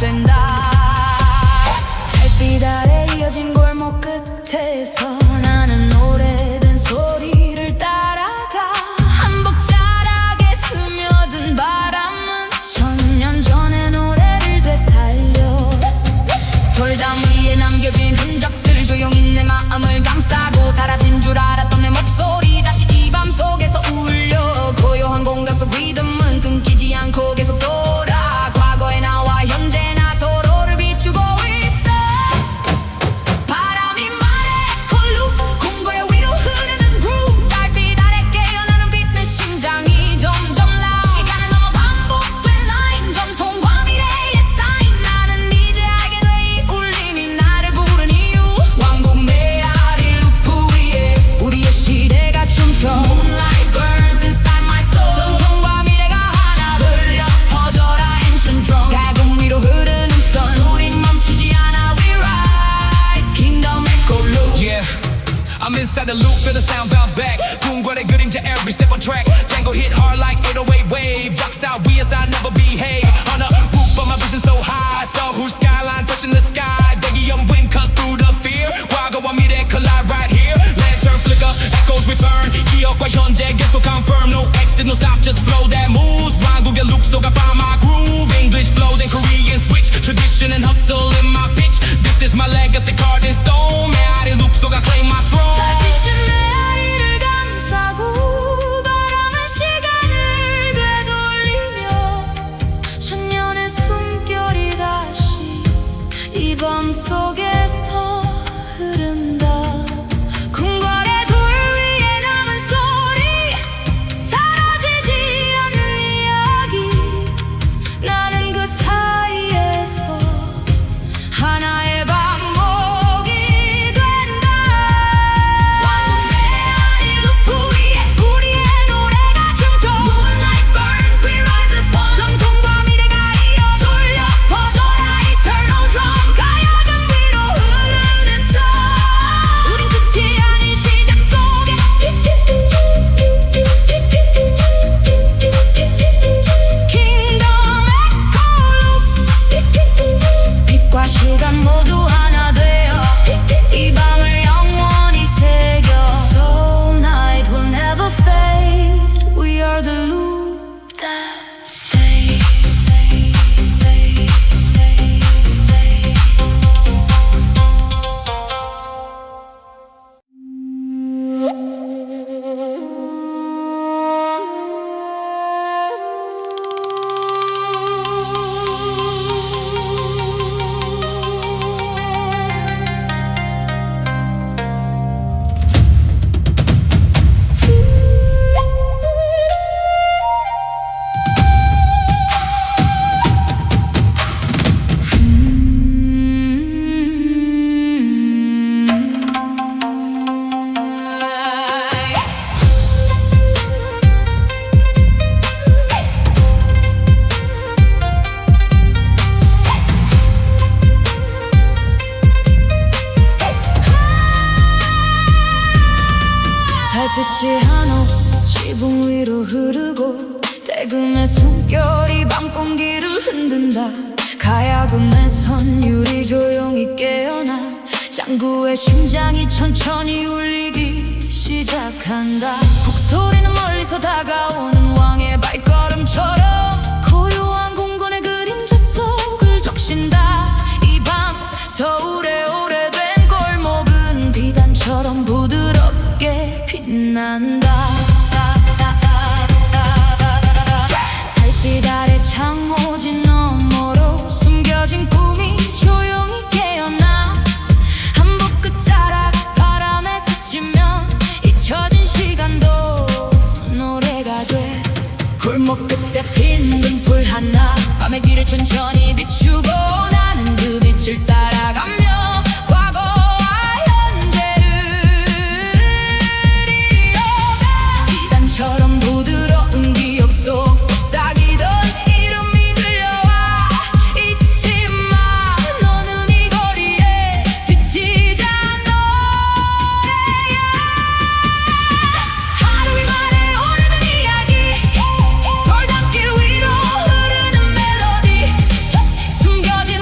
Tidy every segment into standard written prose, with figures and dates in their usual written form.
된다. 달빛 아래 이어진 골목 끝에서 나는 오래된 소리를 따라가. 한복 자락에 스며든 바람은 천년 전의 노래를 되살려. 돌담 위에 남겨진 흔적들 조용히 내 마음을 감싸고 사라진 줄 알았던 내 목소리 다시 이 밤 속에서 울려. 고요한 공간 속 리듬은 끊기지 않고 계속 돌아. 과거의 나와 현재나 서로를 비추고 있어. 바람이 말해 콜루 공고의 위로 흐르는 그루브. 달빛 아래 깨어나는 빛은 심장이 점점 나. 시간을 넘어 반복된 라인 전통과 미래의 사인. 나는 이제 알게 돼 이 울림이 나를 부른 이유. 왕국 메아리 루프 위에 우리의 시대가 춤춰. Moonlight burns inside my soul. 전통과 미래가 하나 들려 퍼져라 ancient drum. 가금 위로 흐르는 선 우린 멈추지 않아. We rise kingdom echo loop. Yeah, I'm inside the loop, feel the sound bounce back. 궁궐의 그림자 every step on track. Django hit hard like 808 wave. Rocks out wheels, I never behave. On the roof but my vision so high. So whose skyline touching the sky. 대기염 wind cut through the fear. 과거와 미래 collide right here. Lantern flicker, echoes return. 기억과 현재 계속 confirm. No exit, no stop, just flow that moves. 왕국의 loop 속 I find my groove. English flow, then Korean switch. Tradition and hustle in my pitch. This is my legacy carved in stone. 메아리 loop 속 I claim my throne. 달빛은 메아리를 감싸고 바람은 시간을 되돌리며 천년의 숨결이 다시 이 밤 속에서 흐른다. 궁궐의 돌 위에 남은 소리 사라지지 않는 이야기. 나는 그 사이에서 하나의 반복이 된다. 왕국 메아리 루프 위에 우리의 노래가 춤춰. Moonlight burns, we rise as one. 전통과 미래가 이어 돌려 퍼져라 eternal drum. 가야금 위로 흐르는 선 우린 끝이 아닌 시작 속에. Kingdom echo loop. 빛과 시간 모두 하나 되어 이 밤을 영원히 새겨. Soul night will never fade. We are the loop that stays. Stay, stay, stay, stay. 달빛이 한옥 지붕 위로 흐르고 대금의 숨결이 밤 공기를 흔든다. 가야금의 선율이 조용히 깨어나. 장구의 심장이 천천히 울리기 시작한다. 북소리는 멀리서 다가오는 왕의 발걸음처럼 고요한 공간의 그림자 속을 적신다. 이 밤 서울의 오래된 골목은 비단처럼 부드럽게 빛난다. 달빛 아래 창호지 너머로 숨겨진 꿈이 조용히 깨어나. 한복 끝자락 바람에 스치며 잊혀진 시간도 노래가 돼. 골목 끝에 핀 등불 하나 밤의 길을 천천히 비추고 나는 그 빛을 따라가며 과거와 현재를 이어가. 비단처럼 부드러운 기억 속 속삭이던 이름이 들려와. 잊지 마, 너는 이 거리에 비치자 노래야. 하루 위만의 오래된 이야기 돌담길 위로 흐르는 멜로디. 숨겨진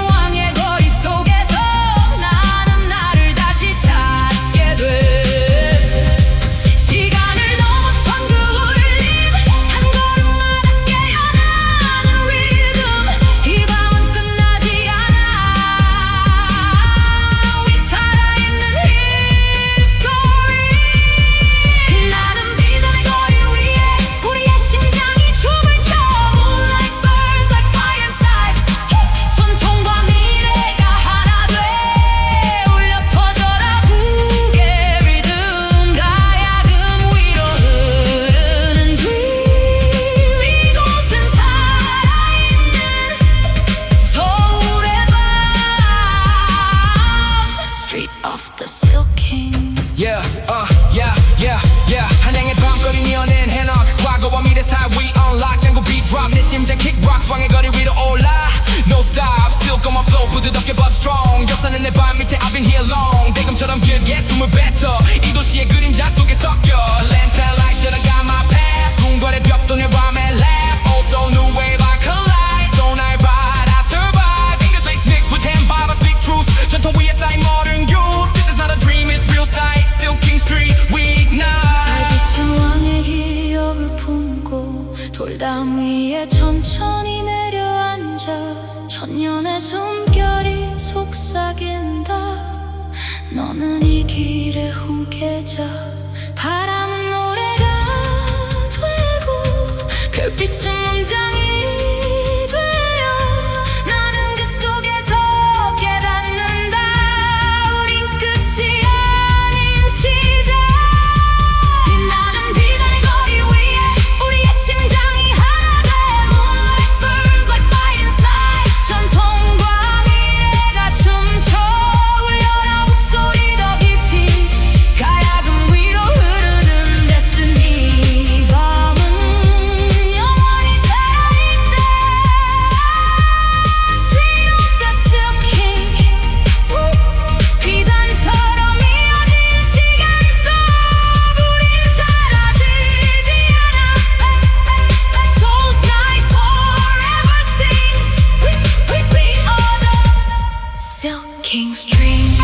과거와 미래 사이 we unlock 장구 beat drop 내 심장 kick rock 왕의 거리 위로 올라 No stop silk on my flow 부드럽게 but strong 역사는 내 발 밑에 I've been here long 대금처럼 길게 숨을 뱉어 이 도시의 그림자 속에 섞여 Lantern light should I got my path 궁궐의 벽도 내 맘에 laugh Also new wave I collide So I ride I survive Fingers like snakes with hand vibe I speak truth 전통 위에 쌓인 modern youth This is not a dream it's real sight Silk King Street we ignite 달빛은 왕의 기억을 품고 돌담 위에 천천히 내려앉아 천년의 숨결이 속삭인다 너는 이 길의 후계자 바람은 노래가 되고 별빛은 문장이 되어 나는 그 속에서 깨닫는다 우린 끝이 아닌 시작 빛나는 비단의 거리 위에 우리의 심장이 하나 돼 Moonlight burns like fire inside 전통과 미래가 춤춰 울려라 목소리 더 깊이 가야금 위로 흐르는 destiny 밤은 영원히 살아있대 Street of the Silk King 비단처럼 이어진 시간 속 우린 사라지지 않아 Soul's night forever sings We are the Silk King's dream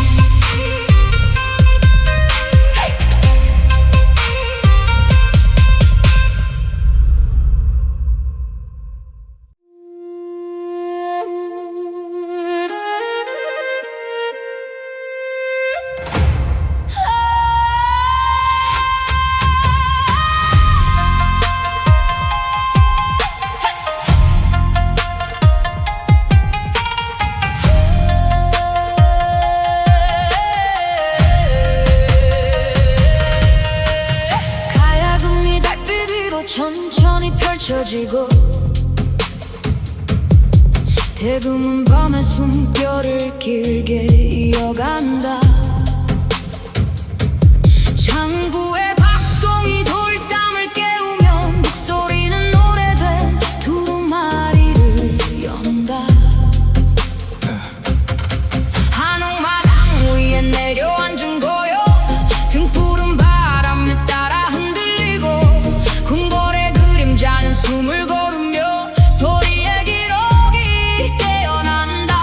가야금이 달빛 위로 천천히 펼쳐지고 대금은 밤의 숨결을 길게 이어간다 장구의 박동이 돌담을 깨우면 목소리는 오래된 두루마리를 연다 한옥마당 위에 내려앉은 고요 등푸른 바람에 따라 흔들리고 궁궐의 그림자는 숨을 거르며 소리의 기록이 깨어난다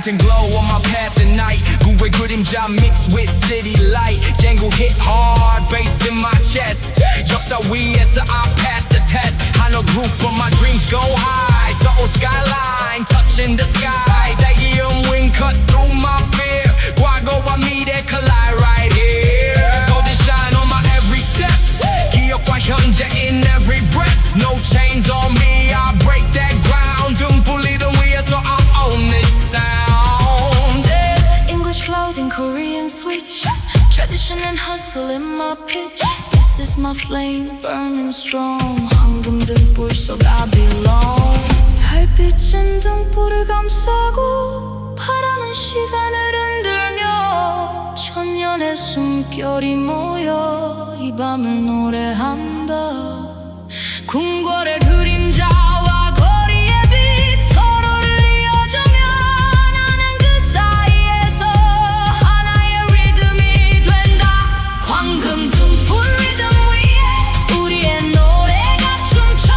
lantern glow on my path at night. 궁궐 그림자 mixed with city light. 쟁구 hit hard, bass in my chest. 역사 위에서 I pass the test. 한옥 roof but my dreams go high. 서울 skyline, touching the sky. 대기음 wing cut through my fear. 과거와 미래 collide right here. Golden shine on my every step. 기억과 현재 in every breath. No chains on me, I break that ground. 등불 리듬 위에서 I own this sound. English clothing, Korean switch. Tradition and hustle in my pitch. This is my flame, burning strong. 황금 등불 속 I belong. 달빛은 등불을 감싸고 바람은 시간을 흔들며 천년의 숨결이 모여 이 밤을 노래한다. 궁궐의 그림자와 거리의 빛 서로를 이어주며 나는 그 사이에서 하나의 리듬이 된다. 황금 등불 리듬 위에 우리의 노래가 춤춰.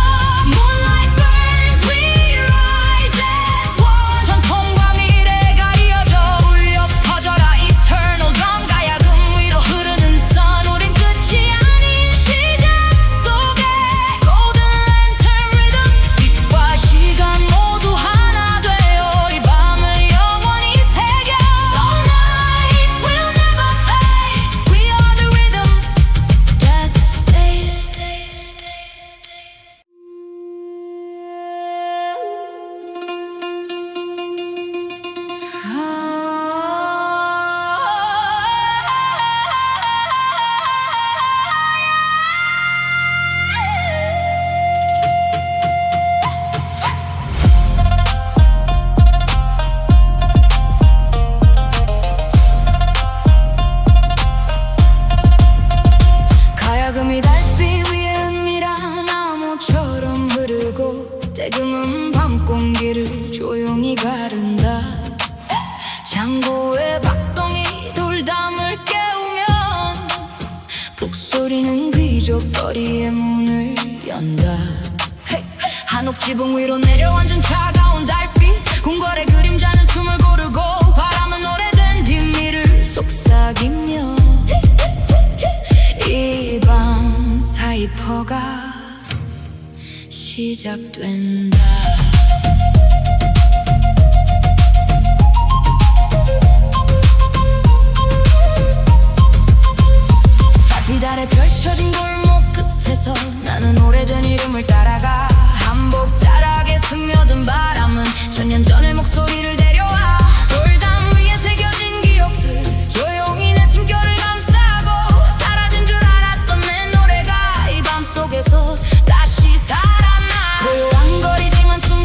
Moonlight burns, we rise as one. 전통과 미래가 이어져 울려 퍼져라 eternal drum. 가야금 위로 흐르는 sun. 우린 끝이 아닌 시작 속에 golden lantern rhythm. 빛과 시간 모두 하나 되어 이 밤을 영원히 새겨. So night will never fade. We are the rhythm that stays. 가야금이 달빛 위에 은밀한 나무처럼 흐르고 대금은 밤 공기를 조용히 가른다. 장고의 박동이 돌담을 깨우면 북소리는 귀족 거리의 문을 연다. 한옥 지붕 위로 내려앉은 차가운 달빛. 궁궐의 그림자는 숨을 고르고 바람은 오래된 비밀을 속삭이며 이 밤 사이퍼가 시작된다. 달빛 아래 펼쳐진 골목 끝에서 나는 오래된 이름을 따라가. 한복 자락에 스며든 바람은 천년 전의 목소리를 데려와. 돌담 위에 새겨진 기억들 조용히 내 숨결을 감싸고 사라진 줄 알았던 내 노래가 이 밤 속에서 다시 살아나. 고요한 거리지만 숨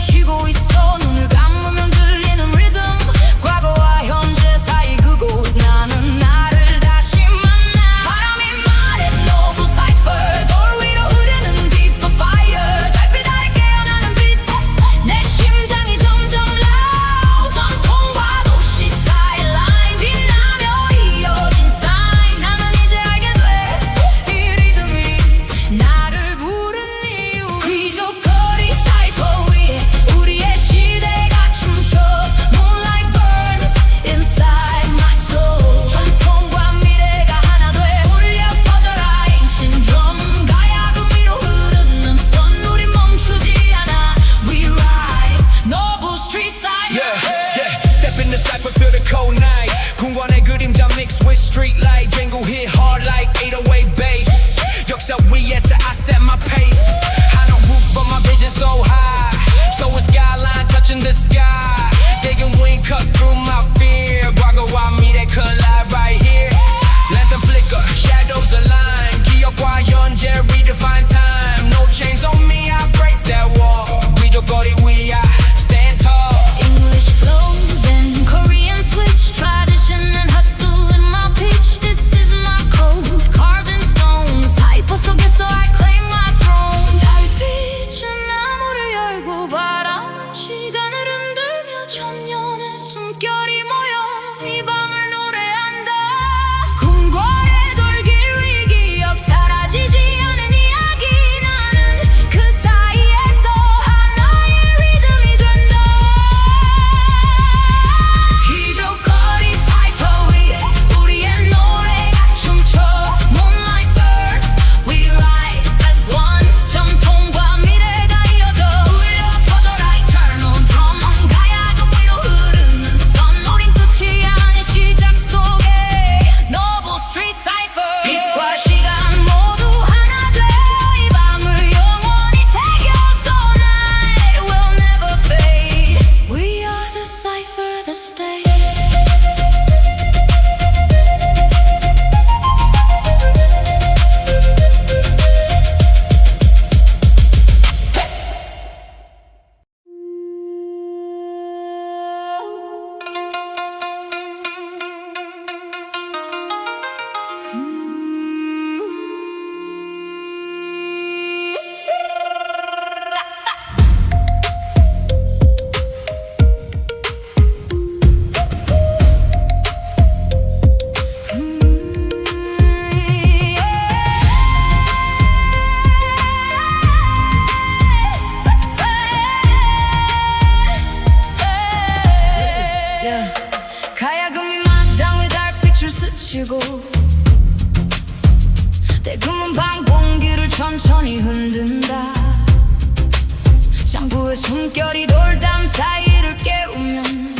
숨결이 돌담 사이를 깨우면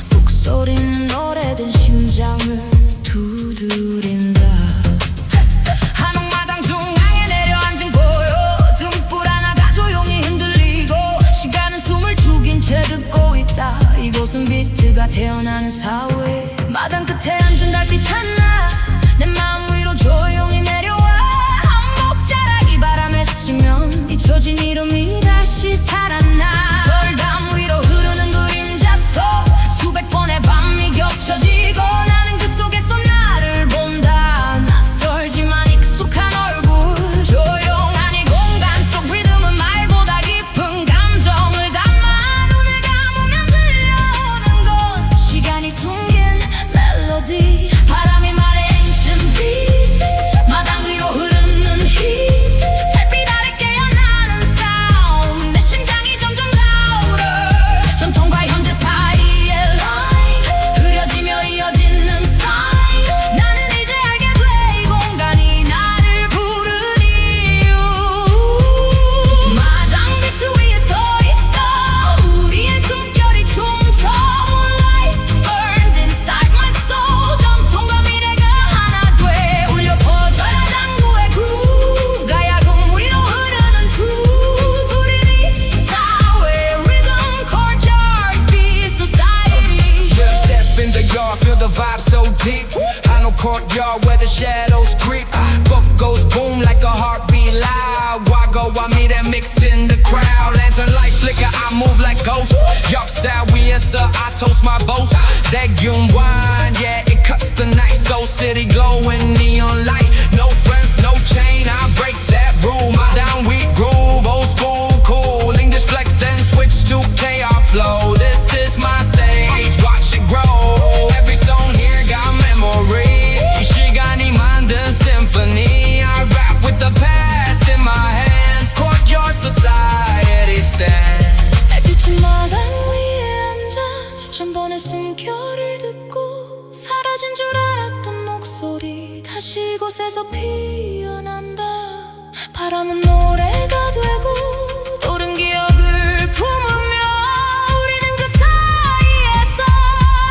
북소리는 오래된 심장을 두드린다. 한옥마당 중앙에 내려앉은 고요 등불 하나가 조용히 흔들리고 시간은 숨을 죽인 채 듣고 있다. 이곳은 비트가 태어나는 사회. 마당 끝에 앉은 달빛 하나 내 마음 위로 조용히 내려와. 한복자락이 바람에 스치면 잊혀진 이름이 다시 살아나. 돌담 위로 흐르는 그림자 속 수백 번의 밤이 겹쳐지고 나는 그 속에서 나를 본다. 낯설지만 익숙한 얼굴 조용한 이 공간 속 리듬은 말보다 깊은 감정을 담아. 눈을 감으면 들려오는 건 시간이 숨긴 멜로디. 바람이 말해 ancient beat. 마당 위로 흐르는 heat. 달빛 아래 깨어나는 sound. 내 심장이 점점 louder. 전통과 현재 사이의 line 흐려지며 이어지는 sign. 나는 이제 알게 돼 이 공간이 나를 부른 이유. 마당 비트 위에 서 있어. 우리의 숨결이 춤춰. Moonlight burns inside my soul. 전통과 미래가 하나 돼 울려 퍼져라. 당구의 groove 가야금 위로 흐르는 truth. 우린 이 사회 rhythm courtyard beat society. Yeah, step in the yard, feel the vibe so deep. I know courtyard where the shadows creep. Book goes boom like a heartbeat loud. Wago, I meet and mix in the crowd. Lantern light flicker, I move like ghosts. 역사 위에서 I toast my boast. 대균 wine, yeah, it cuts the night. So city glowing neon light. No friends, no chain, I break that rule. My down we groove, old school, cool. English flex, then switch to KR flow. This is my stage, watch it grow. Every stone here got memory. 이 시간이 만든 symphony. I rap with the past in my hands. Courtyard society stand. 달빛은 마당 위에 앉아 수천 번의 숨결을 듣고 사라진 줄 알았던 목소리 다시 이곳에서 피어난다. 바람은 노래가 되고 또른 기억을 품으며 우리는 그 사이에서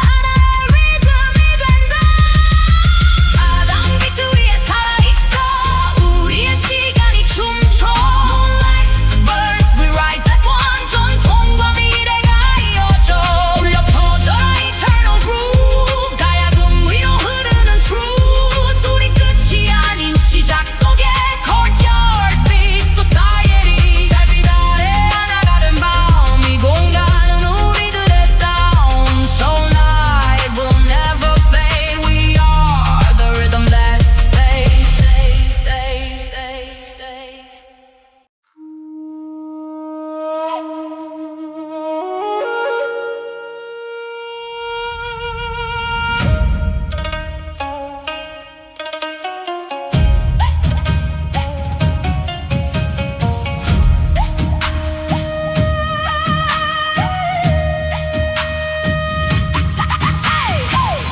하나의 리듬이 된다. 마당 비트 위에 살아있어. 우리의 시간이 춤춰. Moonlight burns, we rise as one. 전통과 미래가 이어져 울려 퍼져라 eternal groove. 가야금 위로 흐르는 truth. 우리 끝이 아닌 시작 속에 courtyard beat society. 달빛 아래 하나가 된 밤. 이 공간은 우리들의 sound. So night will never fade. We are the rhythm that stays, stays, stays, stays, stays.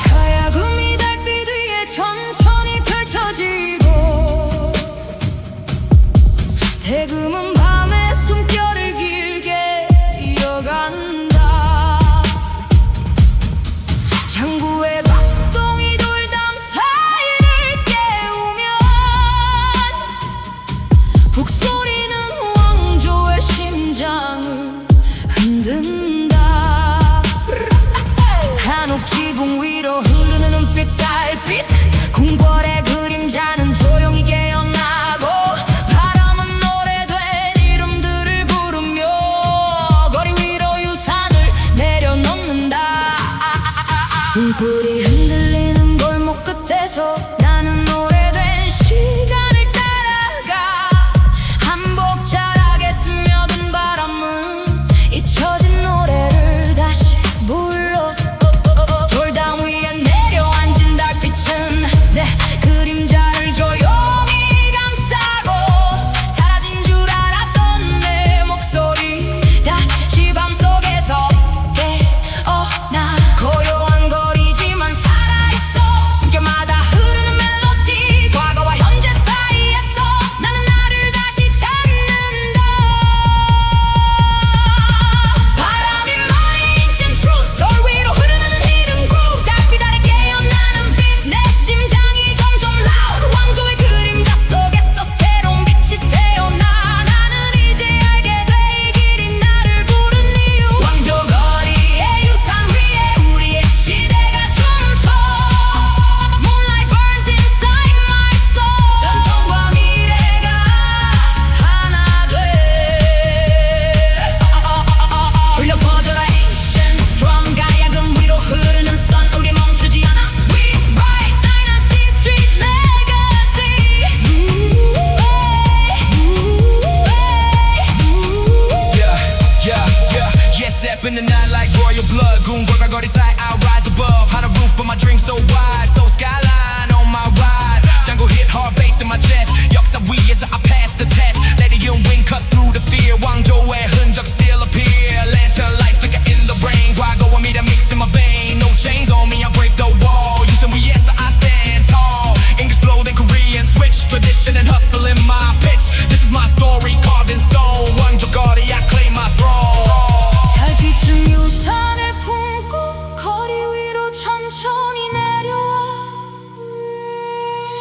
가야금이 달빛 위에 천천히 펼쳐지고 대금은 밤의 숨결을 길게 이어간다. 장구의 박동이 돌담 사이를 깨우면 북소리는 왕조의 심장을 흔든다. 한옥 지붕 위로 흐르는 눈빛 달빛. 궁궐의 그림자는 조용히 깨어나고 바람은 오래된 이름들을 부르며 거리 위로 유산을 내려놓는다. 등불이 흔들리는 골목 끝에서 나는 오래된 시간을 따라가. 한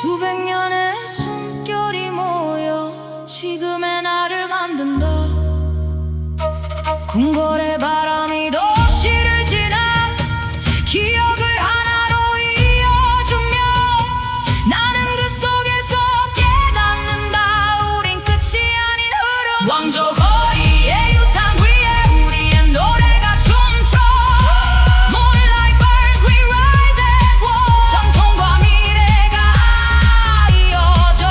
수백 년의 숨결이 모여 지금의 나를 만든다. 궁궐의 바람이 도시를 지나 기억을 하나로 이어주며 나는 그 속에서 깨닫는다. 우린 끝이 아닌 흐름. 왕조 거리의 유산 위에 우리의 노래가 춤춰. Moonlight burns, we rise as one. 전통과 미래가 이어져.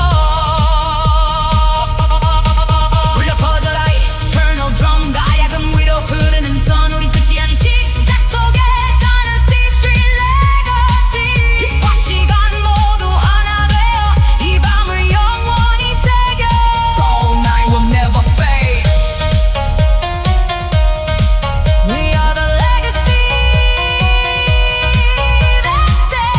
울려 퍼져라 eternal drum. 가야금 위로 흐르는 선. 우린 끝이 아닌 시작 속에 Dynasty Street Legacy. 빛과 시간 모두 하나 되어 이 밤을 영원히 새겨. Soul night will never fade. We are the legacy that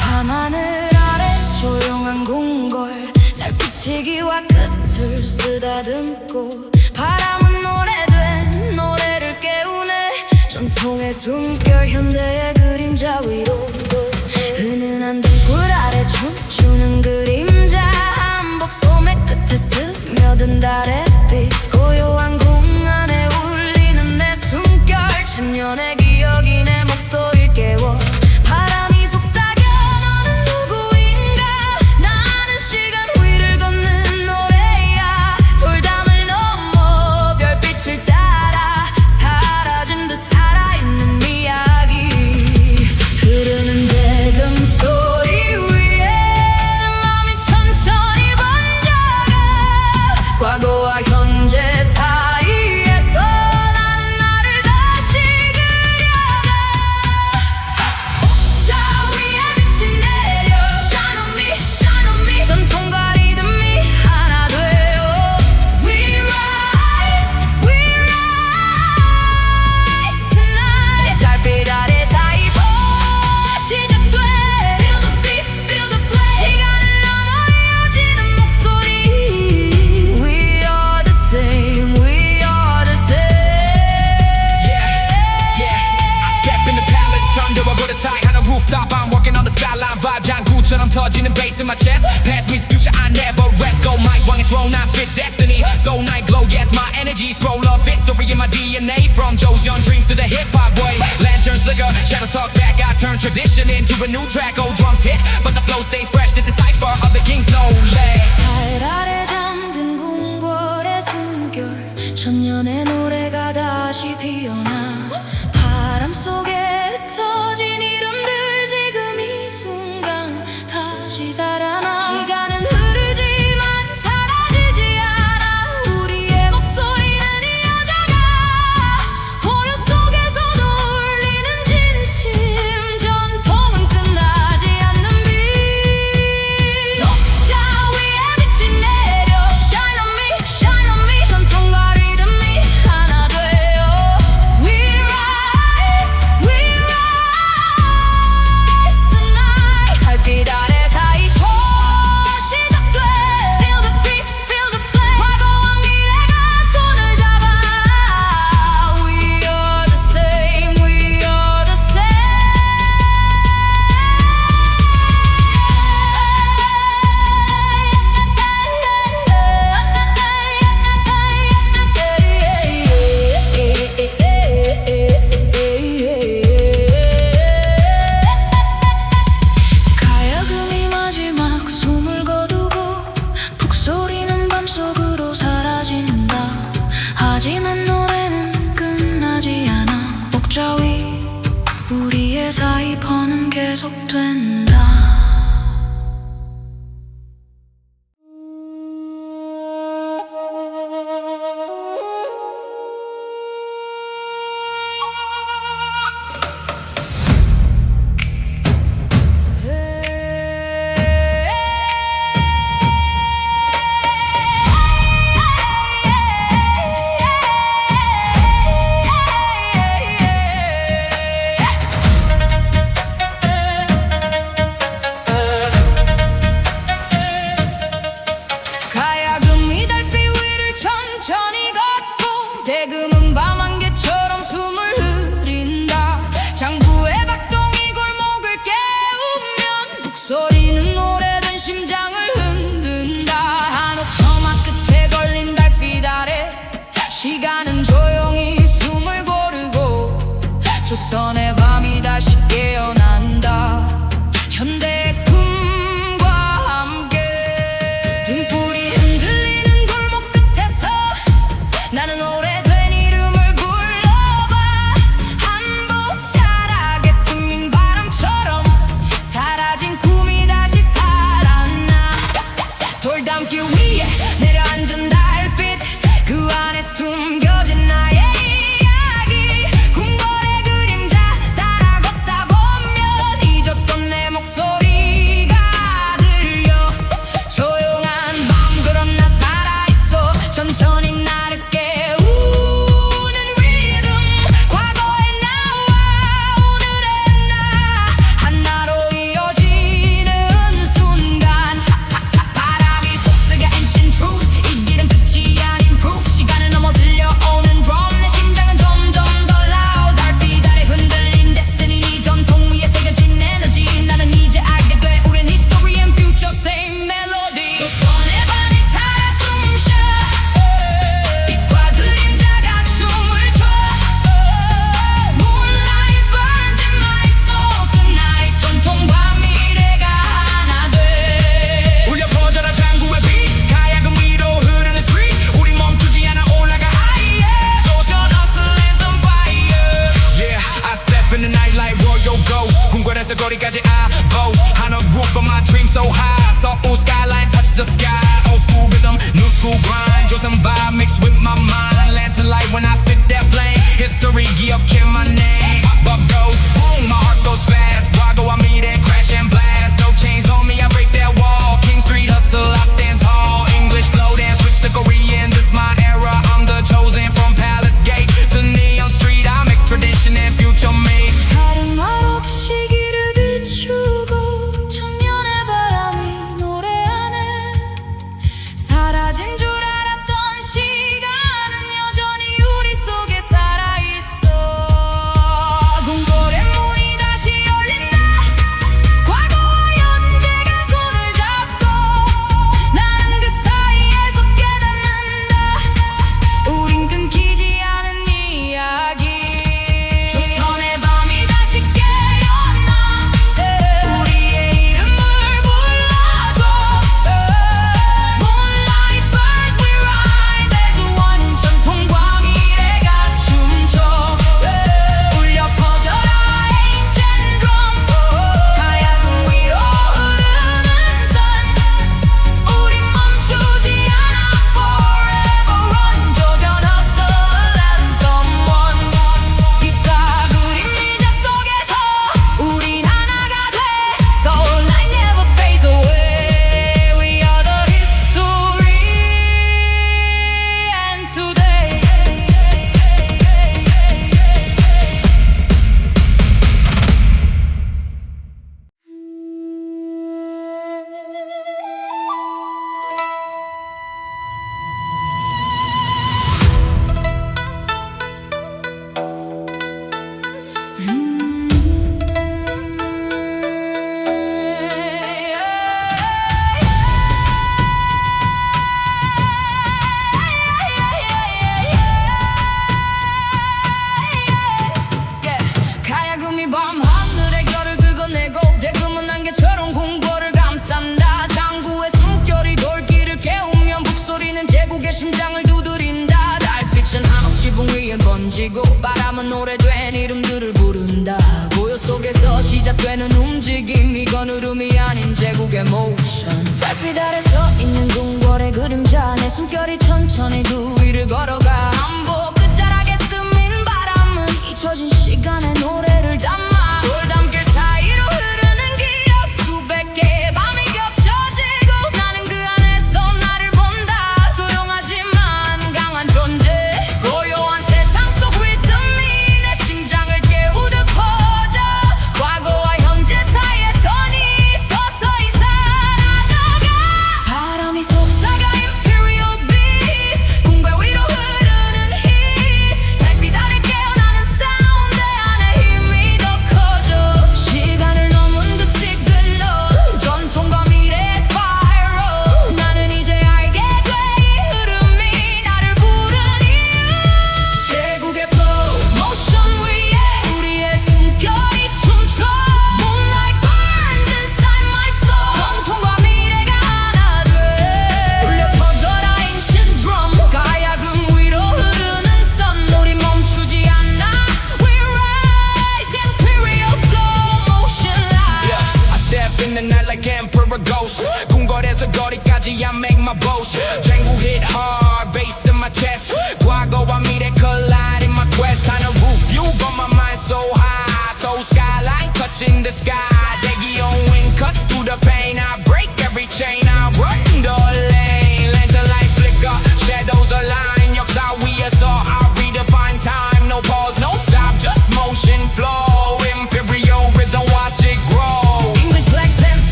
밤하늘 아래 조용한 궁궐. 달빛이기와 끝을 쓰다듬고 바람은 노래된 노래를 깨우네. 전통의 숨결 현대의 그림자 위로 은은한 등불 아래 춤추는 그림자. 한복 소매 끝에 스며든 달의 빛. 고요한 궁 안에 울리는 내 숨결. 천년의 기억이 내 목소리를 깨워. 바람이 속삭여 너는 누구인가. 나는 시간 위를 걷는 노래야. 돌담을 넘어 별빛을 따라 사라진 듯 살아있는 이야기. 흐르는 대금 소리 위에 내 맘이 천천히 번져가. 과거와 현재 사이에서 나는 나를 다시 그려가. 저 위에 빛이 내려 Shine on me, shine on me. 전통과 리듬이 하나 되어 We rise, we rise tonight. 달빛 아래 사이버 시작돼. Feel the beat, feel the flame. 시간을 넘어 이어지는 목소리. We are the same, we are the same. I step in the palace, 천재와 사이 하나 rooftop. I'm walking on the skyline, vibe 장구처럼 터지는 bass in my chest. Past meets future, I never rest. Go mic, 왕의 throne, I spit destiny. Soul night glow, yes, my energy. Scroll of history in my DNA. From Joe's young dreams to the hip hop way. Lanterns flicker, shadows talk back. I turn tradition into a new track. Old drums hit, but the flow stays fresh. This is cipher of the kings, no less. 달 아래 잠든 궁궐의 숨결. 천년의 노래가 다시 피어나. 바람 속에 흩어진 이름들. 지금 이 순간 다시 살아나. 시간은 흐르지만 사라지지 않아. 우리의 목소리는 이어져가. 고요 속에서도 울리는 진심. 전통은 끝나지 않는 빛. 녹자 위에 빛이 내려 Shine on me, shine on me. 전통과 리듬이 하나 되어 We rise, we rise tonight. 달빛 아래 사이버 시작돼. Feel the beat, feel the flame. 과거와 미래가 손을 잡아. We are the same, we are the same. 가야금이 마지막 숨을 거두고 북소리는 밤속으로 사라진다. 하지만 노래는 끝나지 않아. 목자 위 우리의 사이버는 계속된다. 천천히 나를 깨우는 리듬 과거의 나와 오늘의 나 하나로 이어지는 순간 바람이 속삭여 ancient truth 이 길은 끝이 아닌 proof 시간을 넘어 들려오는 drum 내 심장은 점점 더 loud 달빛 아래 흔들린 destiny 네 전통 위에 새겨진 에너지 나는 이제 알게 돼 우린 history and future same melody 조선의 밤이 살아 숨쉬어 빛과 그림자가 춤을 춰 Moonlight burns in my soul tonight 전통과 미래가 하나 돼 울려 퍼져라 장구의 beat 가야금 위로 흐르는 street 우리 멈추지 않아 올라가 higher 조선 hustle anthem fire Yeah I step in the night like royal ghost 궁궐에서 거리까지 I boast on a roof of my dream so high 서울 skyline touch the sky old school rhythm new school grind 조선 vibe mixed with my mind lantern light when I spit that flame history 기억해 my name but goes boom my heart goes fast 과거와 미래 crash and blast no chains on me I break that wall King Street hustle I stand tall English flow then switch to Korean this my era I'm the chosen from Palace Gate to Neon Street I make tradition and future made 다른 말 없이 길을 비추고 천년의 바람이 노래하네 사라진 줄 알았던 시간은 여전히 우리 속에 살아있어 궁궐의 문이 다시 열린다 과거와 현재가 손을 잡고 나는 그 사이에서 깨닫는다 우린 끊기지 않은 이야기 조선의 밤이 다시 깨어나 우리의 이름을 불러줘 Moonlight burns we rise as one 전통과 미래가 춤춰 울려 퍼져라 ancient drum 가야금 위로 흐르는 선 우린 멈추지 않아 forever run 조선 hustle anthem one 빛과 그림자 속에서 우린 하나가 돼 Soul light never fades away We are the history and today 가야금이 밤 하늘의 별을 긁어내고 대금은 안개처럼 궁궐을 감싼다 장구의 숨결이 돌길을 깨우면 북소리는 제국의 심장을 두드린다 달빛은 한옥 지붕 위에 번지고 바람은 오래된 이름들을 부른다 고요 속에서 시작되는 움직임 이건 흐름이 아닌 제국의 모션 달빛 아래 서 있는 궁궐의 그림자 내 숨결이 천천히 그 위를 걸어가 한복 끝자락에 스민 바람은 잊혀진 시간의 노래를 담아 돌담길 사이로 흐르는 기억 수백 개의 밤이 겹쳐지고 나는 그 안에서 나를 본다 조용하지만 강한 존재 고요한 세상 속 리듬이 내 심장을 깨우듯 퍼져 과거와 현재 사이에 선이 서서히 사라져가 바람이 속삭여 imperial beat 궁궐 위로 흐르는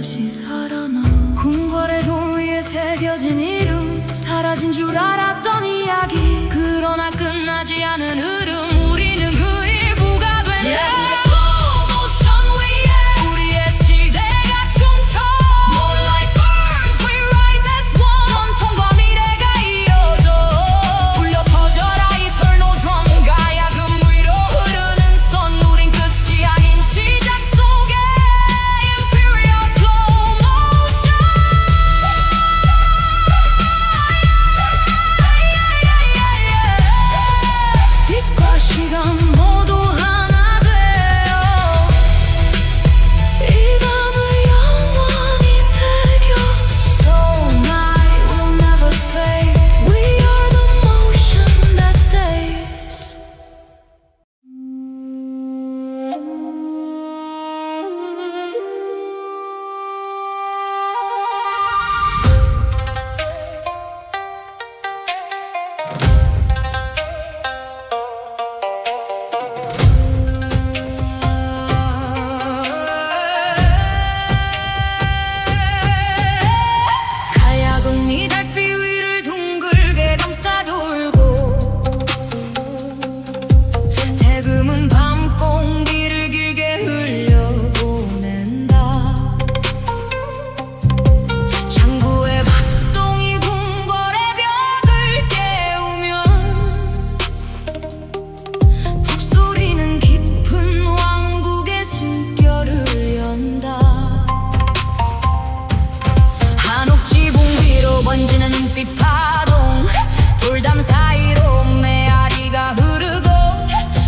다시 살아나. 궁궐의 돌 위에 새겨진 이름, 사라진 줄 알았던 이야기. 그러나 끝나지 않은 흐름, 우리는 그 일부가 된 slow-motion 위에 우리의 시대가 춤춰. Moonlight burns, we rise as one. 전통과 미래가 이어져. 울려 퍼져라 eternal drum. 가야금 위로 흐르는 선, 우린 끝이 아닌 시작 속에 imperial slow motion. 빛과 시간 모두 하나 되어 이 밤을 영원히 새겨. So night will never fade. We are the motion that stays. 가야금이 달빛 위를 둥글게 감싸 돌고, 대금은 밤 공기를 길게 흘려보낸다. 장구의 박동이 궁궐의 벽을 깨우면 북소리는 깊은 왕국의 숨결을 연다. 한옥지붕 위로 번지는 눈빛 파동, 돌담 사이로 메아리가 흐르고,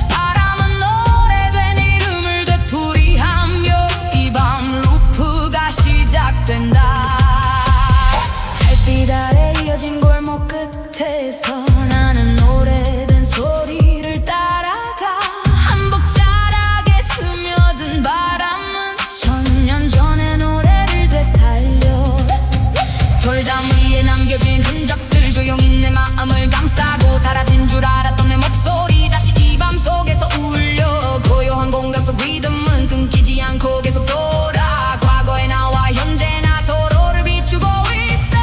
바람은 노래된 이름을 되풀이하며 이 밤 루프가 시작된다. 달빛 아래 이어진 골목 끝에서 나는 오래된 소리를 따라가. 한복 자락에 스며든 바람은 천년 전의 노래를 되살려. 돌담 위에 남겨진 흔적들 조용히 내 마음을 감싸고, 사라진 줄 알았던 내 목소리 다시 이 밤 속에서 울려. 고요한 공간 속 리듬은 끊기지 않고 계속 돌아. 과거의 나와 현재나 서로를 비추고 있어.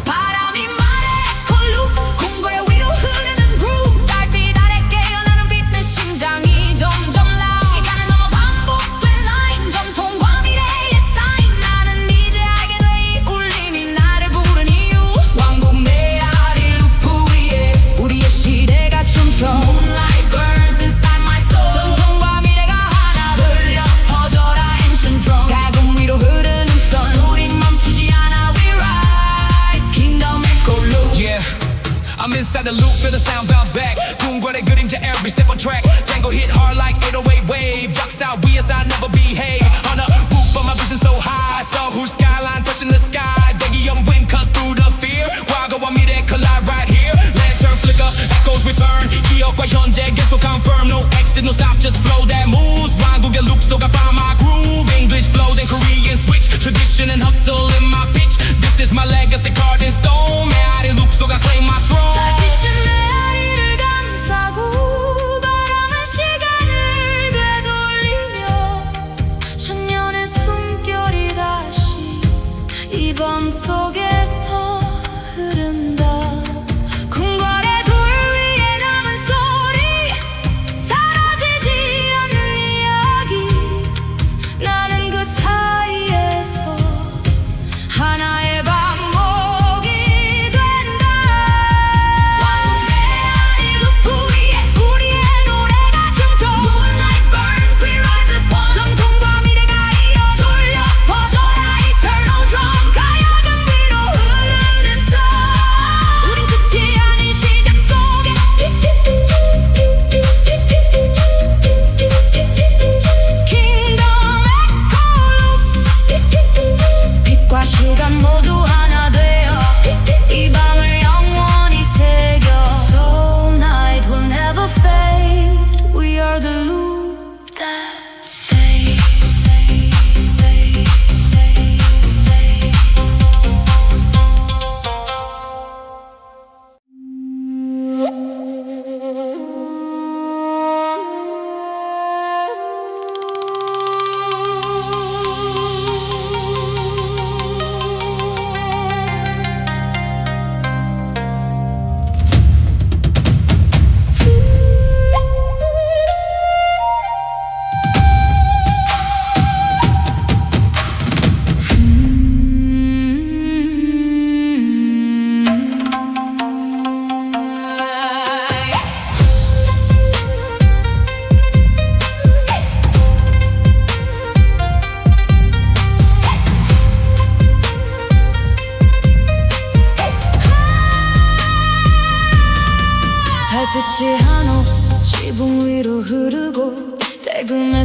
바람이 말해 콜룩, 궁궐의 위로 흐르는 groove. 달빛 아래 깨어나는 빛은 심장이 점점 loud. 시간은 넘어 반복된 라인, 전통과 미래의 사인. 나는 이제 알게 돼 이 울림이 나를 부른 이유. 왕국 메아리 루프 위에 우리의 시대가 춤춰. Moonlight burns inside my soul. 전통과 미래가 하나 들려 퍼져라 ancient drum. 가금 위로 흐르는 선, 우린 멈추지 않아. We rise, kingdom echo loop. Yeah, I'm inside the loop, feel the sound bounce back. 궁궐의 그림자 every step on track. Django hit hard like 808 wave. Rocks out we as I never behave. On a roof but my vision so high. So whose skyline touching the sky. 대기업 wind cut through the fear. 과거와 미래 collide right here. Lantern flicker, echoes return. 기억과 현재 계속 confirm. No exit, no stop, just flow that moves. 왕국의 loop 속 I find my groove. English flow, then Korean switch. Tradition and hustle in my pitch. This is my legacy, carved in stone. 메아리 loop 속 I claim my throne. 달빛은 메아리를 감싸고, 바람은 시간을 되돌리며, 천년의 숨결이 다시 이 밤 속에서 흐른다. 궁궐의 돌 위에 남은 소리, 사라지지 않는 이야기. 나는 그 사이에서 하나의 반복이 된다. 왕국 메아리 루프 위에 우리의 노래가 춤춰. Moonlight burns, we rise as one. 전통과 미래가 이어 돌려 퍼져라 eternal drum. 가야금 위로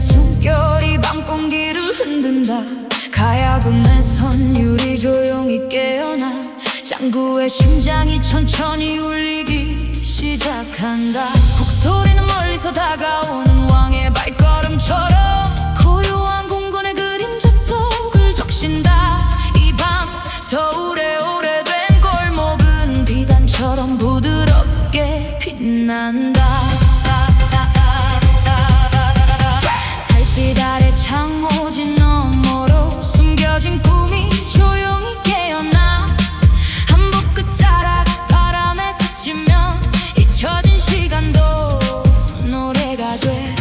숨결이 밤 공기를 흔든다. 가야금에선 유리 조용히 깨어나 짱구의 심장이 천천히 울리기 시작한다. 북소리는 멀리서 다가오는 왕의 발걸음처럼 고요한 공간의 그림자 속을 적신다. 이 밤 서울의 오래된 골목은 비단처럼 부드럽게 빛난다. 달빛 아래 창호지 너머로 숨겨진 꿈이 조용히 깨어나. 한복 끝자락 바람에 스치면 잊혀진 시간도 노래가 돼.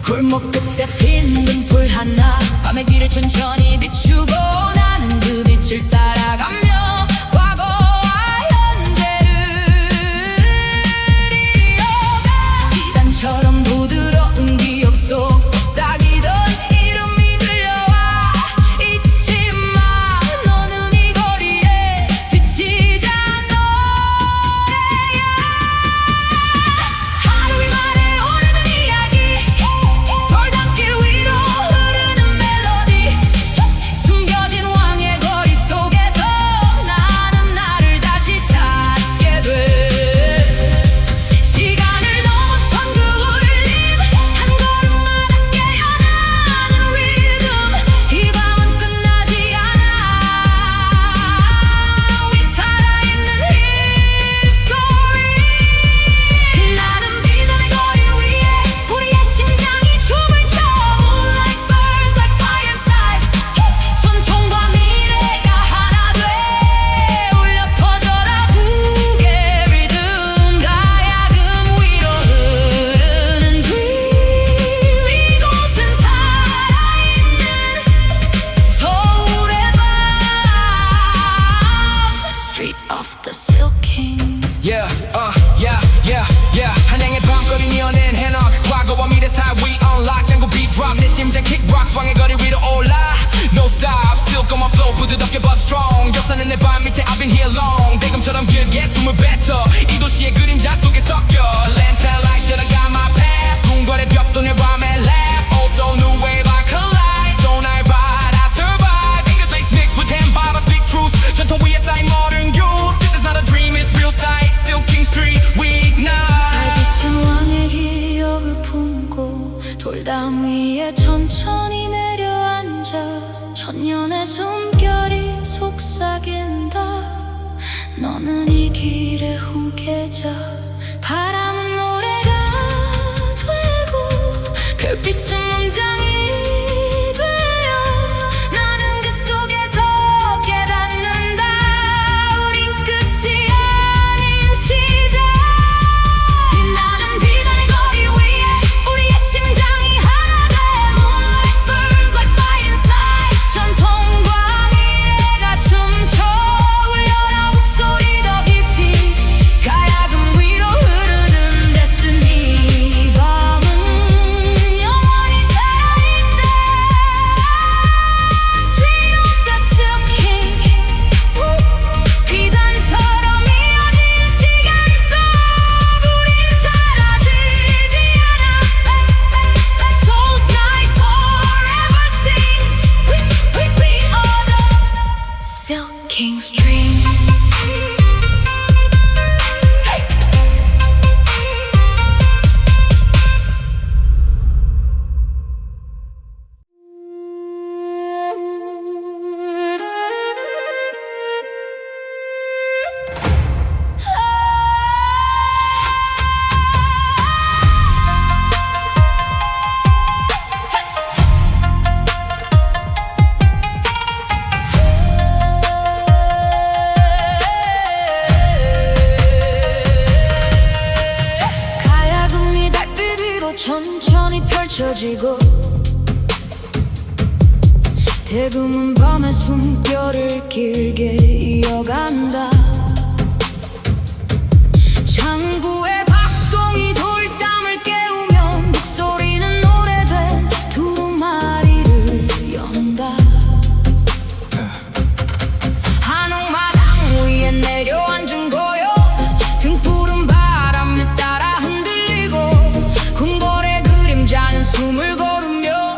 골목 끝에 핀 등불 하나 밤의 길을 천천히 비추고 나는 그 빛을 따라가며 과거와 현재를 이어가. 비단처럼 부드러운 기억 속 속삭이던 이름이 들려와. 잊지 마, 너는 이 거리에 비치자 노래야. 하루 이만의 오래된 이야기, 돌담길 위로 흐르는 멜로디. 숨겨진 왕의 거리 속에서 나는 나를 다시 찾게 돼. 시간을 넘어선 그 울림, 한 걸음마다 깨어나는 리듬. 이 밤은 끝나지 않아. 우리 살아있는 history. 나는 비단의 거리 위에 우리의 심장이 춤을 춰. Moonlight burns like fire inside. 전통과 미래가 하나 돼 울려 퍼져라 북의 리듬. 가야금 위로 흐르는 dream. 이곳은 살아있는 서울의 밤. Street of the Silk King. Yeah, 한 행의 밤거리 연낸 해nok 과거와 미래 사이 we unlock 짱구 beat drop 내 심장 kick rocks 왕의 거리 위로 올라. No stop, silk on my flow 부드럽게 but strong. 역사는 내 발 밑에 I've been here long. 대금처럼 길게 숨을 뱉어 이 도시의 그림자 속에 섞여. Lantern light처럼 got my path. 궁궐의 벽도 내 밤에 laugh. Also new wave I collide. So I ride, I survive. Fingers lace mixed with hand vibe I speak truth. 전통 위에 쌓인 modern youth. This is not a dream, it's real sight. Silk King Street we ignite. 달빛은 왕의 기억을 품고 돌담 위에 천천히 내려앉아. 천년의 숨결이 속삭인다. 너는 이 길의 후계자. 바람은 노래가 되고 별빛은 문장이 되어. 나는 그 속에서 깨닫는다. 우린 끝이 아닌 시작. 나는 비단의 거리 위에 우리의 심장이 하나 돼. Moonlight burns like fire inside. 전통과 미래가 춤춰. 울려라 목소리 더 깊이. 가야금 위로 흐르는 destiny. 이 밤은 영원히 살아있대. Street of the Silk King. 비단처럼 이어진 시간 속 우린 사라지지 않아. Soul's night forever sings. We are the Silk King's dream. 가야금이 달빛 위로 천천히 펼쳐지고 대금은 밤의 숨결을 길게 이어간다. 창구의 박동이 돌담을 깨우면 목소리는 오래된 두루마리를 연다. 한옥마당 위에 내려앉은 고요. 등불은 바람에 따라 흔들리고 궁궐의 그림자는 숨을 고르며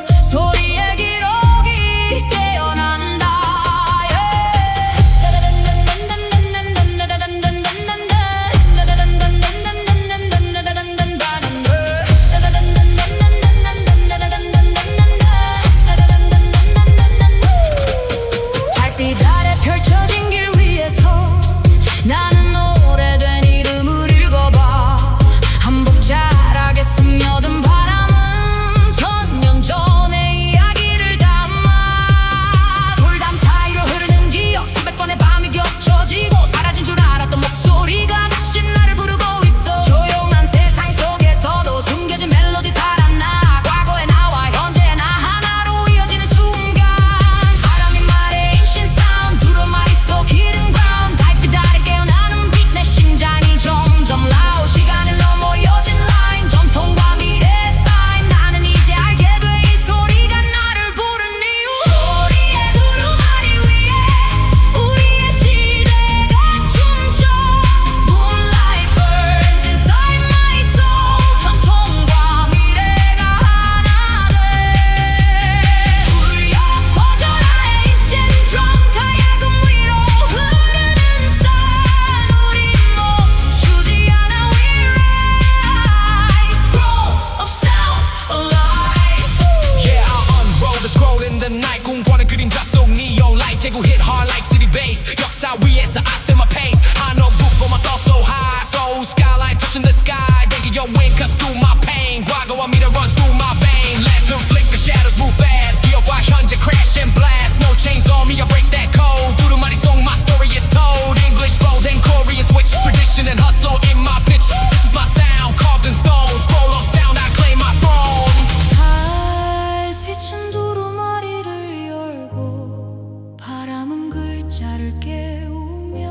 재고 hit hard like city bass 역사 위에서 I set my pace I know roof but my thoughts so high So skyline touching the sky Baby your wind cut through my pain 과거와 미래 run through my vein Lantern flicker shadows move fast 기억과 현재 crash and blast No chains on me I break that code 두루마리 속 my story is told English bold and Korean switch Tradition and hustle in my pitch This is my sound carved in stone Scroll of sound I claim my throne 달빛은 두루마리를 열고 바람은 글자를 깨우며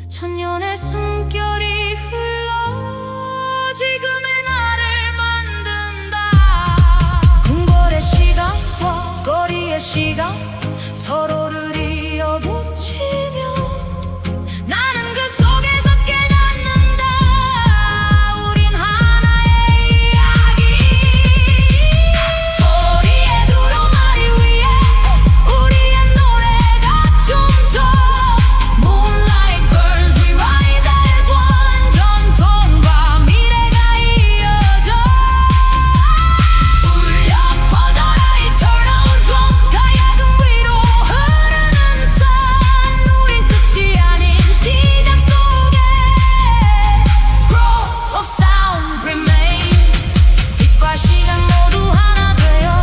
천년의 숨결이 흘러 지금의 나를 만든다 궁궐의 시간과 거리의 시간 서로를 이어붙이며 나는 그 속에서 깨닫는다 우린 하나의 이야기 소리의 두루마리 위에 우리의 노래가 춤춰 Moonlight burns we rise as one 전통과 미래가 이어져 울려 퍼져라 eternal drum 가야금 위로 흐르는 산 우린 끝이 아닌 시작 속에 Scroll of sound remains 빛과 시간 모두 하나 되어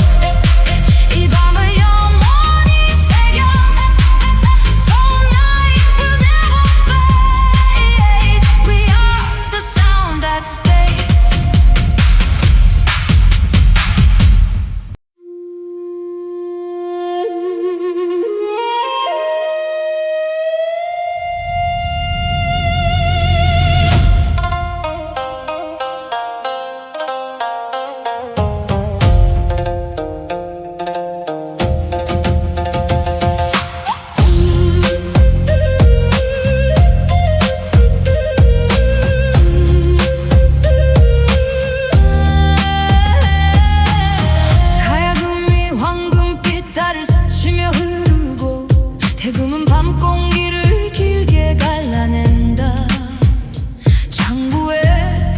이 밤을 영원히 새겨 So night will never fade We are the sound that stays 가야금이 황금빛 달을 스치며 흐르고 대금은 밤 공기를 길게 갈라낸다 장구에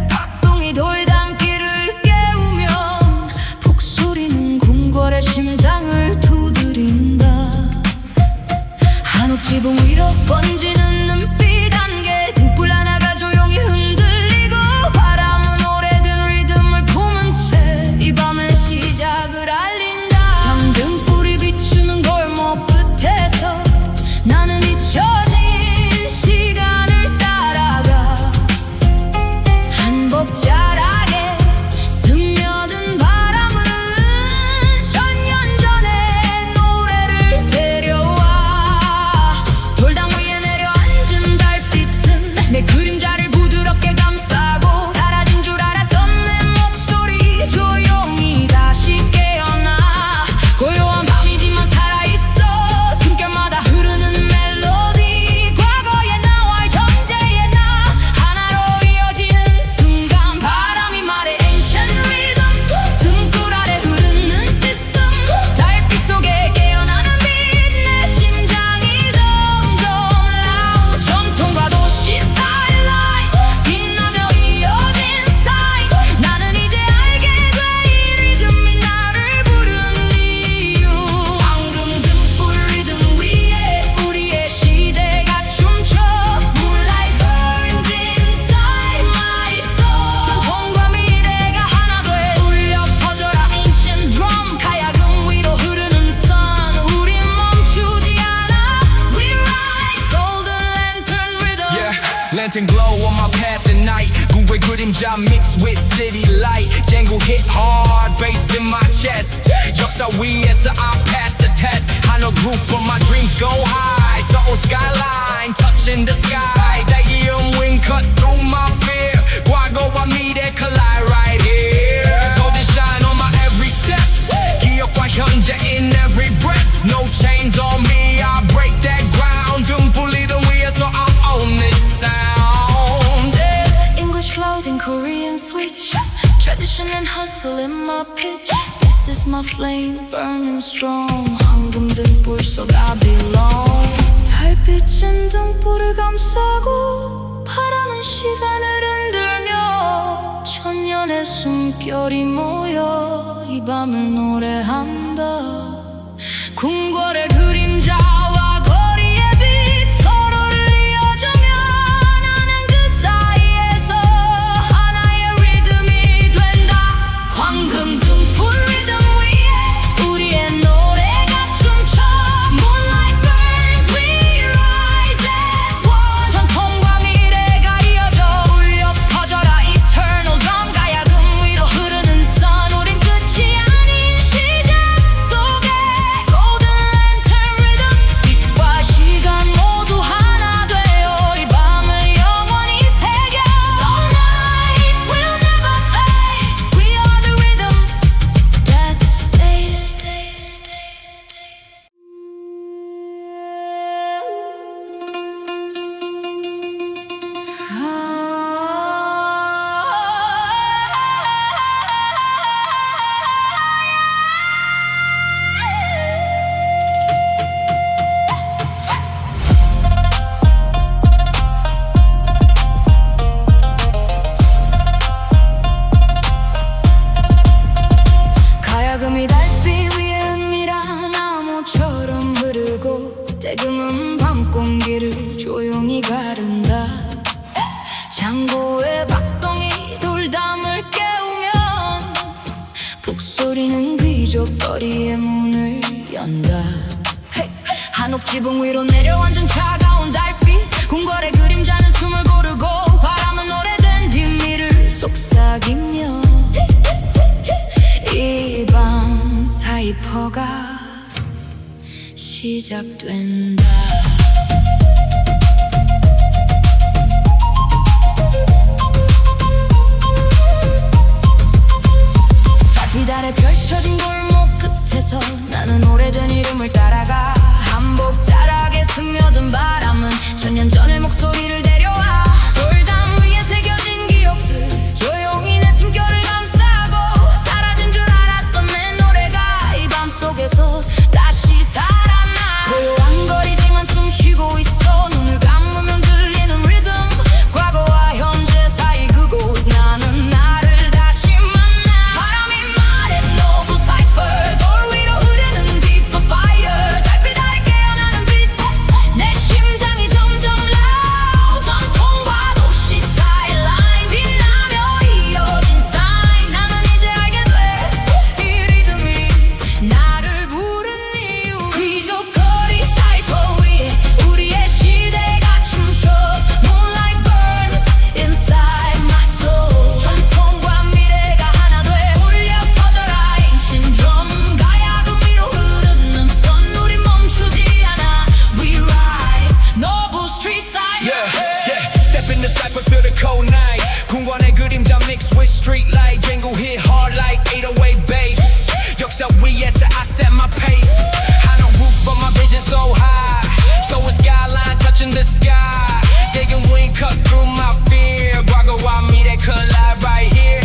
박동이 돌담길을 깨우면 북소리는 궁궐의 심장을 두드린다 한옥 지붕 위로 번지는 눈빛 안개 등불 하나가 조용히 흔들리고 바람은 오래된 리듬을 품은 채 이 밤의 시작을 알린다 당등불이 비추는 골목 끝에서 나는 잊혀진 시간을 따라가 한복 자락에 스며든 바람은 천년 전의 노래를 데려와 돌담 위에 내려앉은 달빛은 내 그림자를 부드럽게 감싸고 사라진 줄 알았던 내 목소리 조용히 다시 깨어나 고요한 밤이지만 살아있어 숨결마다 흐르는 멜로디 과거의 나와 현재의 나 하나로 이어지는 순간 바람이 말해 ancient rhythm 등불 아래 흐르는 system 달빛 속에 깨어나는 빛 내 심장이 점점 loud 전통과 도시 skyline 빛나며 이어진 사이 나는 이제 알게 돼 이 리듬이 나를 부른 이유 황금 등불 리듬 위에 우리의 시대가 춤춰 Moonlight burns inside my soul 전통과 미래가 하나 돼 울려 퍼져라 ancient drum 가야금 위로 흐르는 sun 우린 멈추지 않아 We rise golden lantern rhythm Yeah, lantern glow on my path at night 궁궐 그림자 mixed with city light 쟁구 hit hard bass in my chest 역사 위에서 I pass the test 한옥 roof but my dreams go high 서울 skyline touching the sky 대기음 wind cut through my fear 과거와 미래 collide right here golden shine on my every step 기억과 현재 in every breath no chains on me I break that ground 등불 리듬 위에서 I own this sound English clothing, Korean switch Tradition and hustle in my pitch This is my flame burning strong 황금 등불 속 I belong 달빛은 등불을 감싸고 바람은 시간을 흔들며 천년의 숨결이 모여 이 밤을 노래한다 궁궐의 그림자와 대금은 밤 공기를 조용히 가른다. 창고에 박동이 돌담을 깨우면 북소리는 귀족거리의 문을 연다. 한옥 지붕 위로 내려앉은 차가운 달빛, 궁궐의 그림자는 숨을 고르고 바람은 오래된 비밀을 속삭이며 이 밤 사이퍼가 시작된다. 달빛 아래 펼쳐진 골목 끝에서 나는 오래된 이름을 따라가. 한복 자락에 스며든 바람은 천년 전의 목소리를 데려와. 돌담 위에 새겨진 기억들 조용히 내 숨결을 감싸고, 사라진 줄 알았던 내 노래가 이 밤 속에서 다시 살아나. 고요한 거리지만 숨 쉬고 있어. 눈을 감으면 들리는 리듬, 과거와 현재 사이 그곳 나는 나를 다시 만나. 바람이 말해 노브 사이퍼, 돌 위로 흐르는 deeper fire. 달빛 아래 깨어나는 빛, 내 심장이 점점 loud. 전통과 도시 사이 라인 빛나며 이어진 sign. 나는 이제 알게 돼, 이 리듬이 나를 부른 이유. 귀족거리 사이퍼 위에 우리의 시대가 춤춰. Moonlight burns inside my soul. 전통과 미래가 하나 돼 울려 퍼져라. 인신 드럼 가야금 위로 흐르는 선, 우린 멈추지 않아. We rise, 노브 스트리트 사이퍼. Step in the cypher, feel the cold night. 궁궐의 그림자 mixed with street light. 쟁구 hit hard like 808 bass. 역사 위에서 I set my pace. 한옥 roof but my vision so high. So a skyline touching the sky. They can wing cut through my fear. 과거와 미래 collide right here.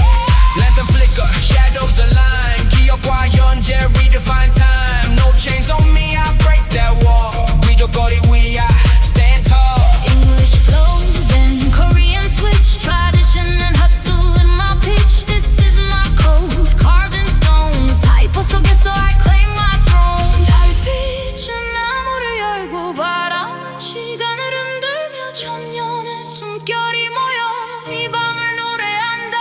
Lantern flicker, shadows align. 기억과 현재 redefine time. No chains on me, I break that wall. 귀족거리 위 I stand tall. English flow, then Korean switch. Tradition and hustle in my pitch. This is my code, carved in stone. 사이퍼 속에서 I claim my throne. 달빛은 나무를 열고 바람은 시간을 흔들며 천년의 숨결이 모여 이 밤을 노래한다.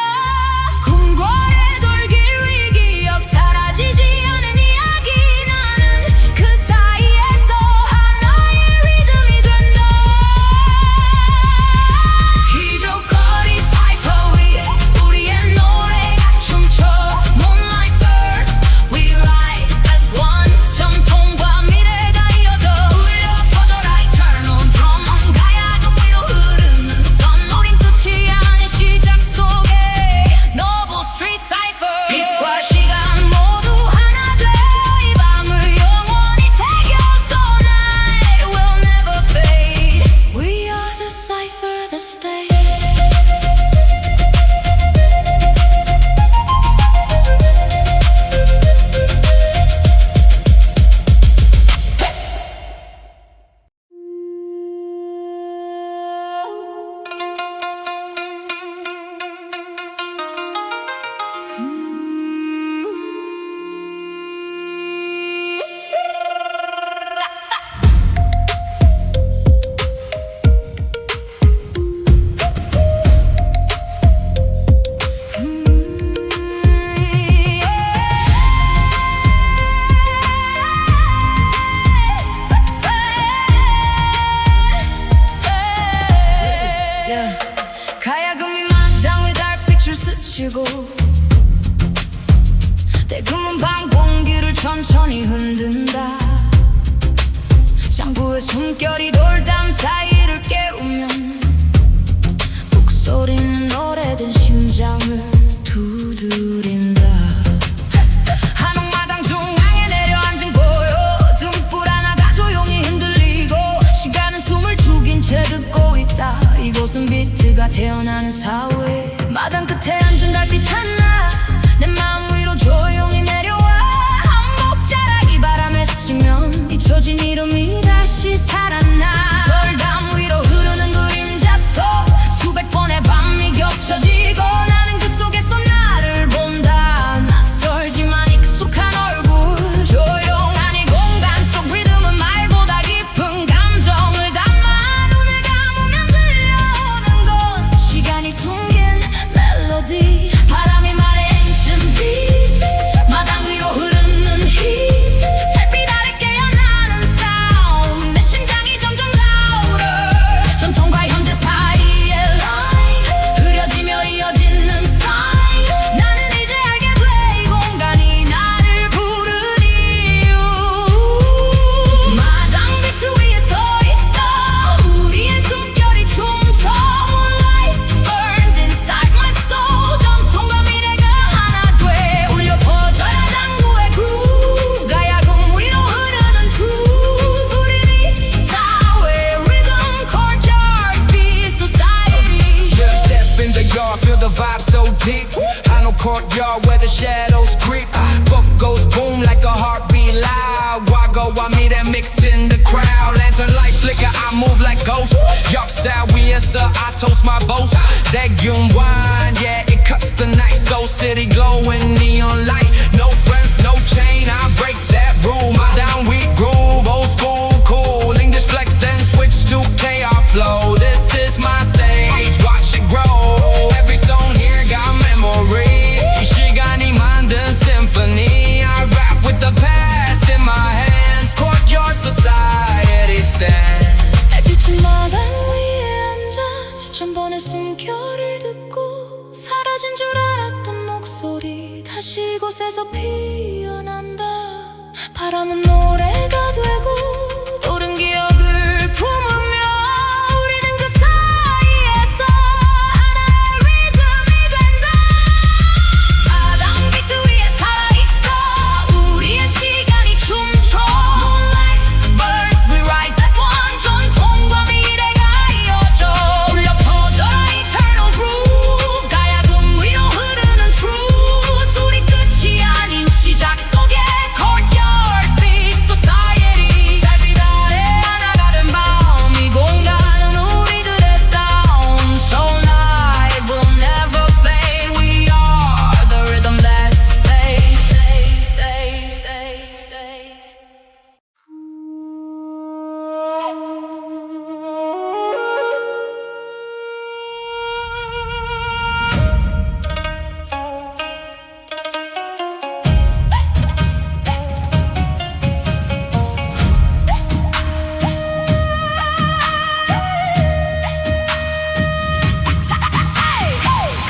궁궐의 돌길 위 기억 사라지지 않은 이야기. 나는 그 사이에서 하나의 리듬이 된다. 귀족거리 사이퍼 위에 우리의 노래가 춤춰. Moonlight bursts, we rise as one. 전통과 미래가 이어져 울려 퍼져라. Eternal drum 가야금 위로 흐르는 선, 우린 끝이 아닌 시작 속에 노브 스트리트 사이퍼. 빛과 시간 모두 하나 돼 이 밤을 영원히 새겨서. Night will never fade. We are the cipher that stays. 가야금이 마당 위 달빛을 스치고 대금은 방 공기를 천천히 흔든다. 창구의 숨결이 돌담 사이를 깨우면 북소리는 오래된 심장을 두드린다. 한옥마당 중앙에 내려앉은 고요 등불 하나가 조용히 흔들리고, 시간은 숨을 죽인 채 듣고 있다. 이곳은 비트가 태어나는 사회. 마당 끝에 앉은 달빛 하나 내 마음 위로 조용히 내려와. 한복 자락이 바람에 스치면 잊혀진 이름이 다시 살아나. 돌담 위로 흐르는 그림자 속 수백 번의 밤이 겹쳐지고, 나는 그 속에서 나를 본다. 낯설지만 익숙한 얼굴, 조용한 이 공간 속 리듬은 말보다 깊은 shadows creep. Book goes boom like a heartbeat loud. Wago, I meet and mix in the crowd. Lantern light flicker, I move like ghosts. 역사 위에서 I toast my boast. 대균 wine, yeah, it cuts the night. So city glowing neon light. No friends, no chain, I break that rule. My downbeat groove, old school, cool. English flex, then switch to KR flow. This is my stage, watch it grow. Every stone here got memory. 이 시간이 만든 symphony. I rap with the past in my hands. Courtyard society stand. 달빛은 마당 위에 앉아 수천 번의 숨결을 듣고 사라진 줄 알았던 목소리 다시 이곳에서 피어난다. 바람은 노래가 되고 도른 기억을 품으며 우리는 그 사이에서 하나의 리듬이 된다. 마당 비트 위에 살아있어 우리의 시간이 춤춰. Moonlight burns, we rise as one. 전통과 미래가 이어져 울려 퍼져라 eternal groove. 가야금 위로 흐르는 truth. 우리 끝이 아닌 시작 속에 courtyard beat society. 달빛 아래 하나가는 밤 이 공간은 우리들의 sound. So night will never fade. We are the rhythm that stays, stays, stays, stays, stays.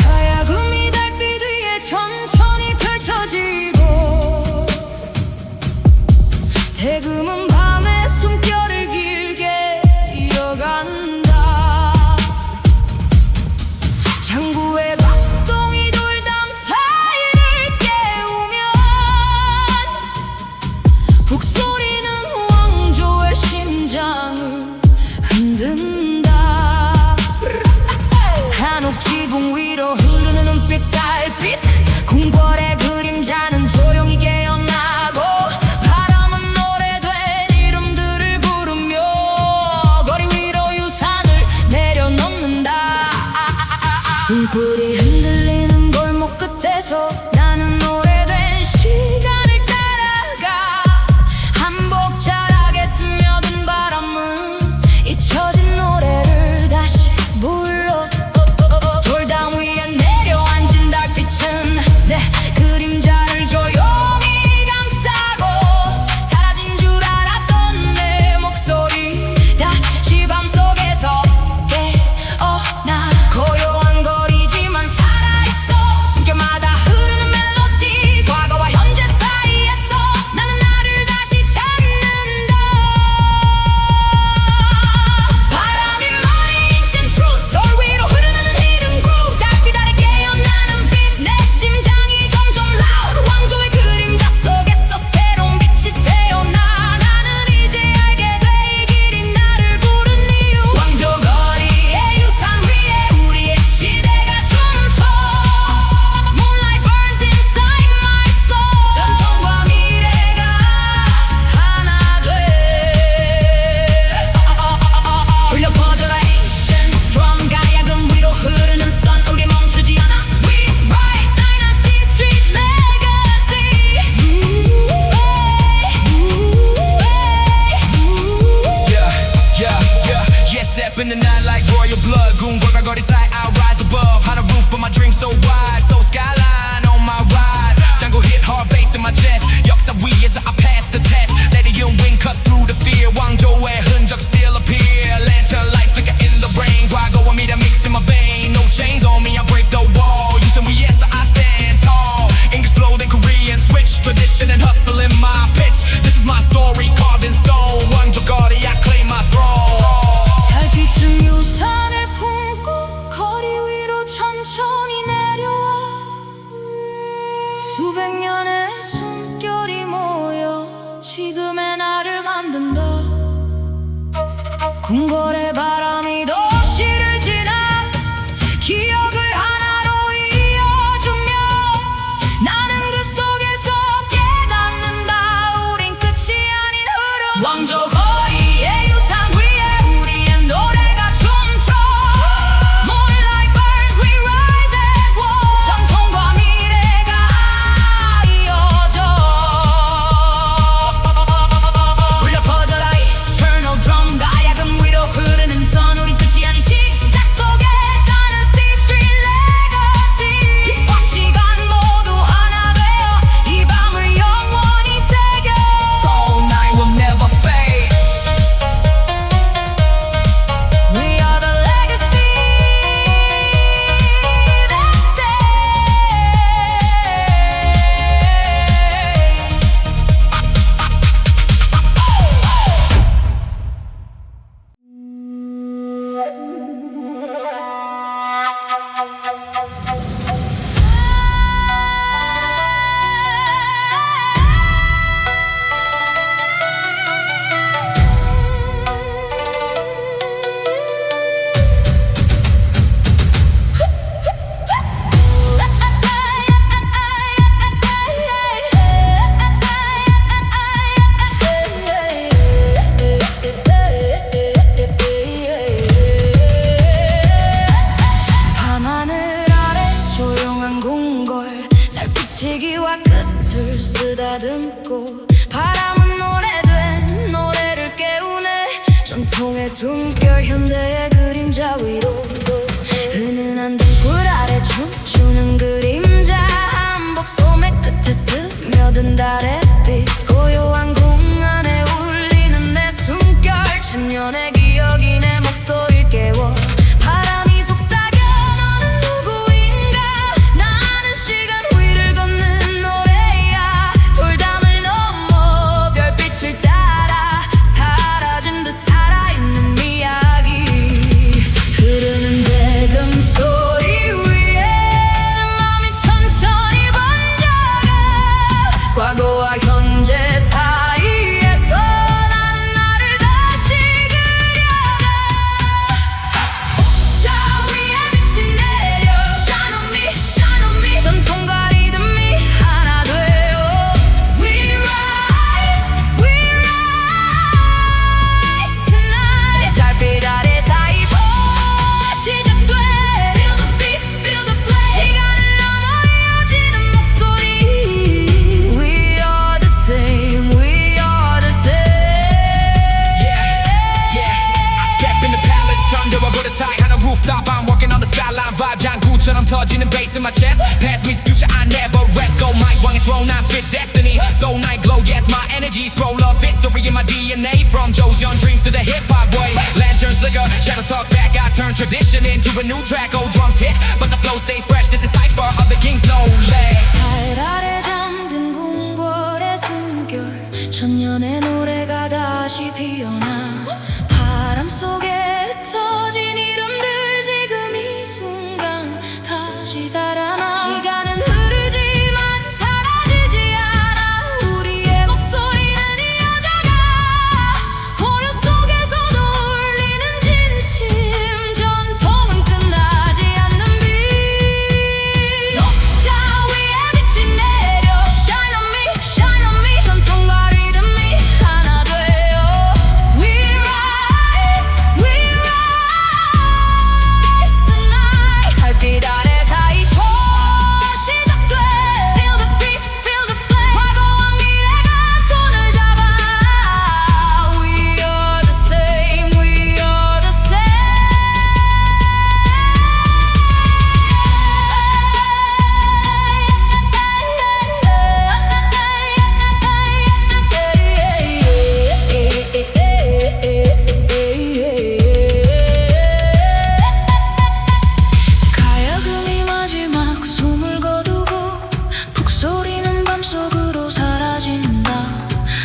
가야금이 달빛 위에 천천히 펼쳐지고 대금은 밤의 숨결을 길게 이어간다. 장구의 박동이 돌담 사이를 깨우면 북소리는 왕조의 심장을 흔든다. 한옥 지붕 위로 흐르는 눈빛 달빛. 궁궐의 그림자는 조용히 깨어나고 바람은 노래된 이름들을 부르며 거리 위로 유산을 내려놓는다. 등불이 흔들리는 골목 끝에서 나는 오래된 시간을 따라가. 한복 자락에 스며든 바람은 잊혀진 노래를 다시 불러. 돌담 위에 내려앉은 달빛은 내 그림자를 조용히 감싸고 사라진 줄 알았던 내 목소리 다시 밤속에서 깨어나. 고요한 거리지만 살아있어. 숨결마다 흐르는 멜로디. 과거와 현재 사이에서 나는 나를 다시 찾는다. 바람이 말이친 truth. 돌 위로 흐르는 hidden groove. 달빛 아래 깨어나는 빛. 내 심장이 점점 loud. 왕조의 그림자 속에서 새로운 빛이 태어나. 나는 이제 알게 돼 이 길이 나를 부른 이유. 왕조 거리의 유산 위에 우리의 시대가 춤춰. Moonlight burns inside my soul. 전통과 미래가 하나 돼. 울려 퍼져라 ancient drum. 가야금 위로 흐르는 sun. 우리 멈추지 않아. We rise, dynasty, street legacy. Yeah, step in the night like royal blood. 궁궐과 거리 사이 I rise above. On a roof but my dream so wide. So skyline on my ride. Jungle hit hard bass in my chest. 역사 위에서 I pass the test. Radiant wind cuts through the fear. 왕조의 흔적 still appear. Lantern light flicker in the rain. 과거와 미래 mix in my vein. No chains on me, I break the wall. 유선 위에서 I stand tall. English flow then Korean switch. Tradition and hustle in my pitch. This is my story carved in stone. 왕조 거리 I claim my throne. 달빛은 유산을 품고 거리 위로 천천히 내려와. 수백 년의 숨결이 모여 지금의 나를 만든다. 궁궐의 바람이 도시를 지나 기억을 하나로 이어주며 나는 가듬고 바람은 오래된 노래를 깨우네. 전통의 숨결 현대의 그림자 위로 은은한 등불 아래 춤추는 그림자. 한복 소매 끝에 스며든 달의 빛 고요한 공간에 울리는 내 숨결. 천년의 기억이 내 목소리를 깨워 바람이 속삭여 너는 누구인가. 나는 시간 위를 걷는 노래야. 돌담을 넘어 별빛을 따라 사라진 듯 살아있는 이야기. 흐르는 대금 소리 위에 내 맘이 천천히 번져가. 과거와 현재 사이에서 나는 나를 다시 그려가. 저 위에 빛이 내려 Shine on me, shine on me. 전통과 리듬이 하나 되어 We rise tonight. 달빛 아래 사이버 시작돼. Feel the beat, feel the flame. 시간을 넘어 이어지는 목소리. We are the same, we are the same. Yeah. I step in the palace, 천재와 고대 사이 하나 rooftop. I'm walking on the skyline, vibe 장구처럼 터지는 bass in my chest. Past meets future, I never rest. Go mic, 왕의 throne, I spit destiny. Soul night glow, yes, my energy. Scroll of history in my DNA. From Joe's young dreams to the hip hop way. Lanterns flicker, shadows talk back. I turn tradition into a new track. Old drums hit, but the flow stays fresh. This is cypher of the kings, no less. 달 아래 잠든 궁궐의 숨결. 천년의 노래가 다시 피어나. 바람 속에 흩어진 이름들 지금 이 순간 다시 살아나. 시간은 흐르지만 사라지지 않아. 우리의 목소리는 이어져가. 고요 속에서도 울리는 진심. 전통은 끝나지 않는 빛. 녹자 위에 빛이 내려 Shine on me, shine on me. 전통과 리듬이 하나 되어 We rise tonight. 달빛 아래 사이버 시작돼. Feel the beat, feel the flame. 과거와 미래가 손을 잡아. We are the same, we are the same. 가야금이 마지막 숨을 거두고 북소리는 밤속으로 사라진다.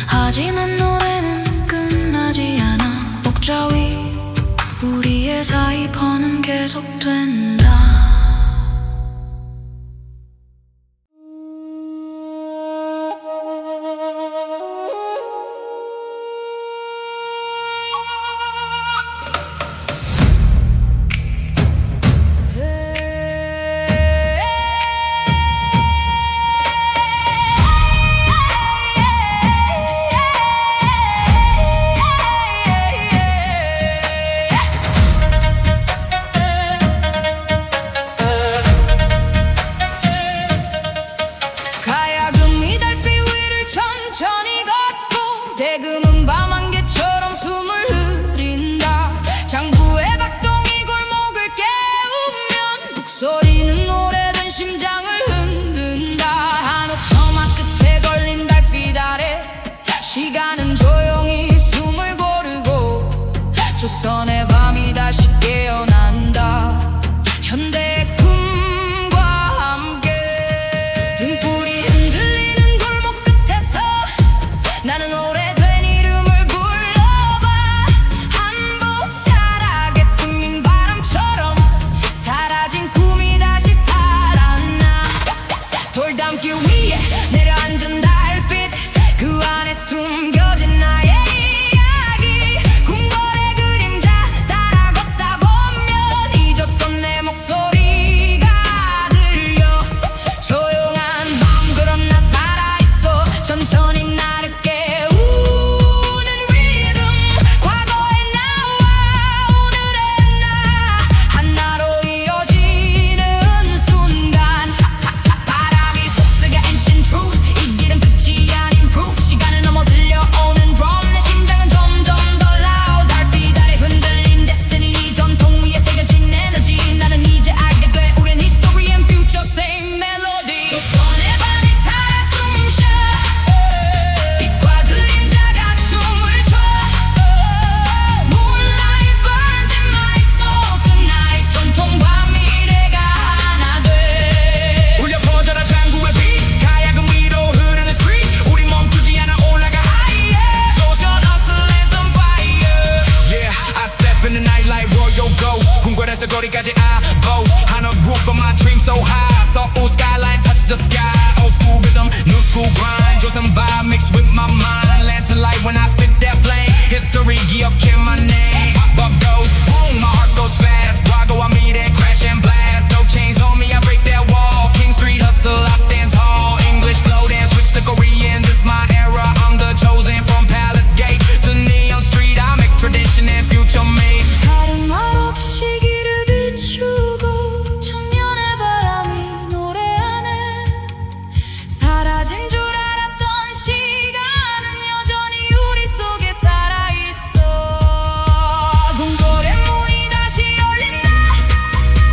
하지만 노래는 끝나지 않아. 목자 위 우리의 사이버는 계속된다. 가야금이 달빛 위를 천천히 걷고 대금은 밤 안개처럼 숨을 흐린다. 장부의 박동이 골목을 깨우면 북소리는 오래된 심장을 흔든다. 한옥 처마 끝에 걸린 달빛 아래 시간은 조용히 숨을 고르고 조선의 밤이 다시 깨어난다. 현대의 꿈과 함께 등불이 흔들리는 골목 끝에서 나는 오래된 이름을 불러봐. 한복 자락에 스민 바람처럼 사라진 꿈이 다시 살아나. 돌담길 위에 내려앉은 달빛 그 안에 숨겨진 나의 이야기. 궁궐의 그림자 따라 걷다 보면 잊었던 내 목소리. 거리까지 I vote on a roof of my dream so high 서울 skyline touch the sky old school rhythm new school grind 조선 vibe mixed with my mind land to light when I spit that flame history 기억해 my name pop goes boom my heart goes fast 과거와 미래 crash and blast no chains on me I break that wall King Street hustle I stand tall English flow then switch to Korean this my era I'm the chosen from Palace Gate to Neon Street I make tradition and future made 다른 말 없이 길을 비추고 천년의 바람이 노래하네 사라진 줄 알았던 시간은 여전히 우리 속에 살아있어 궁궐의 문이 다시 열린다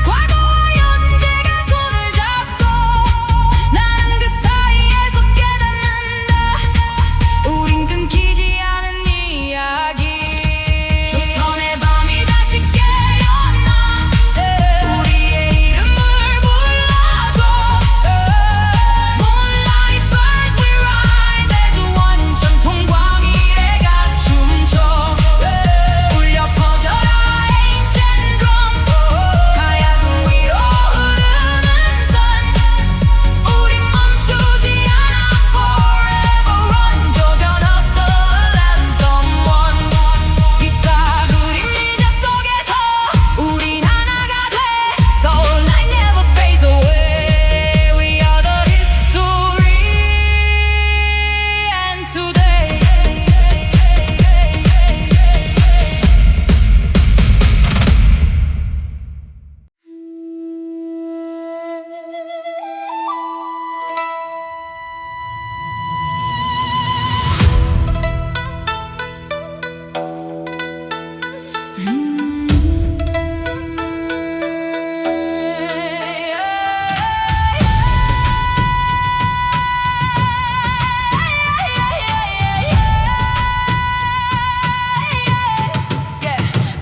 과거와 현재가 손을 잡고 나는 그 사이에서 깨닫는다 우린 끊기지 않은 이야기 조선의 밤이 다시 깨어나 우리의 이름을 불러줘 Moonlight birds we rise as one 전통과 미래가 춤춰 울려 퍼져라 ancient drum 가야금 위로 흐르는 sun 우린 멈추지 않아 forever run 조선 hustle anthem one 빛과 그림자 속에서 우린 하나가 돼 Soul light never fades away We are the history and today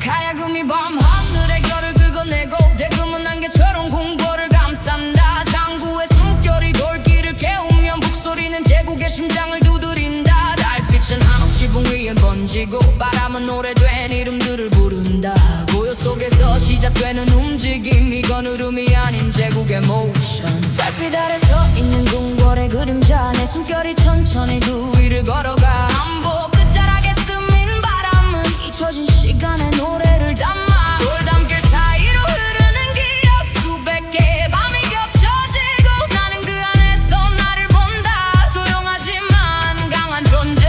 가야금이 밤 하늘의 결을 긁어내고 대금은 안개처럼 궁궐을 감싼다 장구의 숨결이 돌길을 깨우면 북소리는 제국의 심장을 두드린다 달빛은 한옥 지붕 위에 번지고 바람은 오래된 이름들을 부른다 고요 속에서 시작되는 움직임 이건 흐름이 아닌 제국의 모션 달빛 아래 서 있는 궁궐의 그림자 내 숨결이 천천히 그 위를 걸어가 한복 끝자락에 스민 바람은 잊혀진 시간의 노래를 담아 돌담길 사이로 흐르는 기억 수백 개의 밤이 겹쳐지고 나는 그 안에서 나를 본다 조용하지만 강한 존재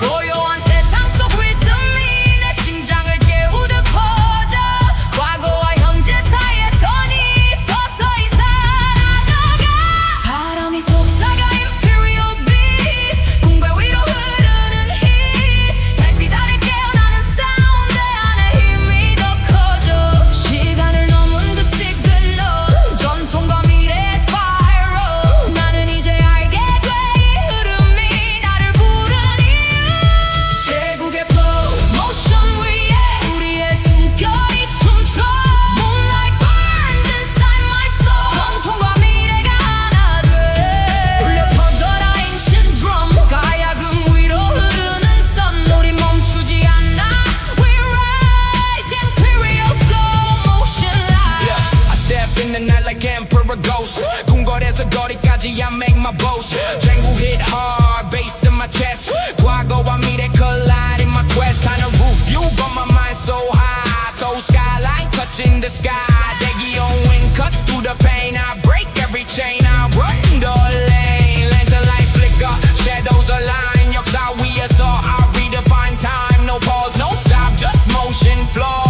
고요한 세상 속 리듬이 내 심장을 깨우듯 퍼져 과거와 현재 사이에 선이 서서히 사라져가 바람이 속삭여 imperial beat 궁궐 위로 흐르는 heat 달빛 아래 깨어나는 사운드 안에 힘이 더 커져 시간을 넘은 그 시그널 전통과 미래의 spiral 나는 이제 알게 돼 이 흐름이 나를 부른 이유 제국의 flow motion 위에 우리의 숨결이 춤춰 Moonlight burns inside my soul 전통과 미래가 하나 돼 울려 퍼져라 ancient drum 가야금 위로 흐르는 sun 우린 멈추지 않아 We rise imperial flow motion light I step in the night like emperor ghost 궁궐에서 거리까지 I make my boast 쟁구 hit hard bass in my chest 과거와 미래 collide in my quest on a roof view but my mind so high so skyline touching the sky 대기 on wind cuts through the pain I break every chain I run the lane lantern light flicker shadows align 역사 위에서 I redefine time no pause no stop just motion flow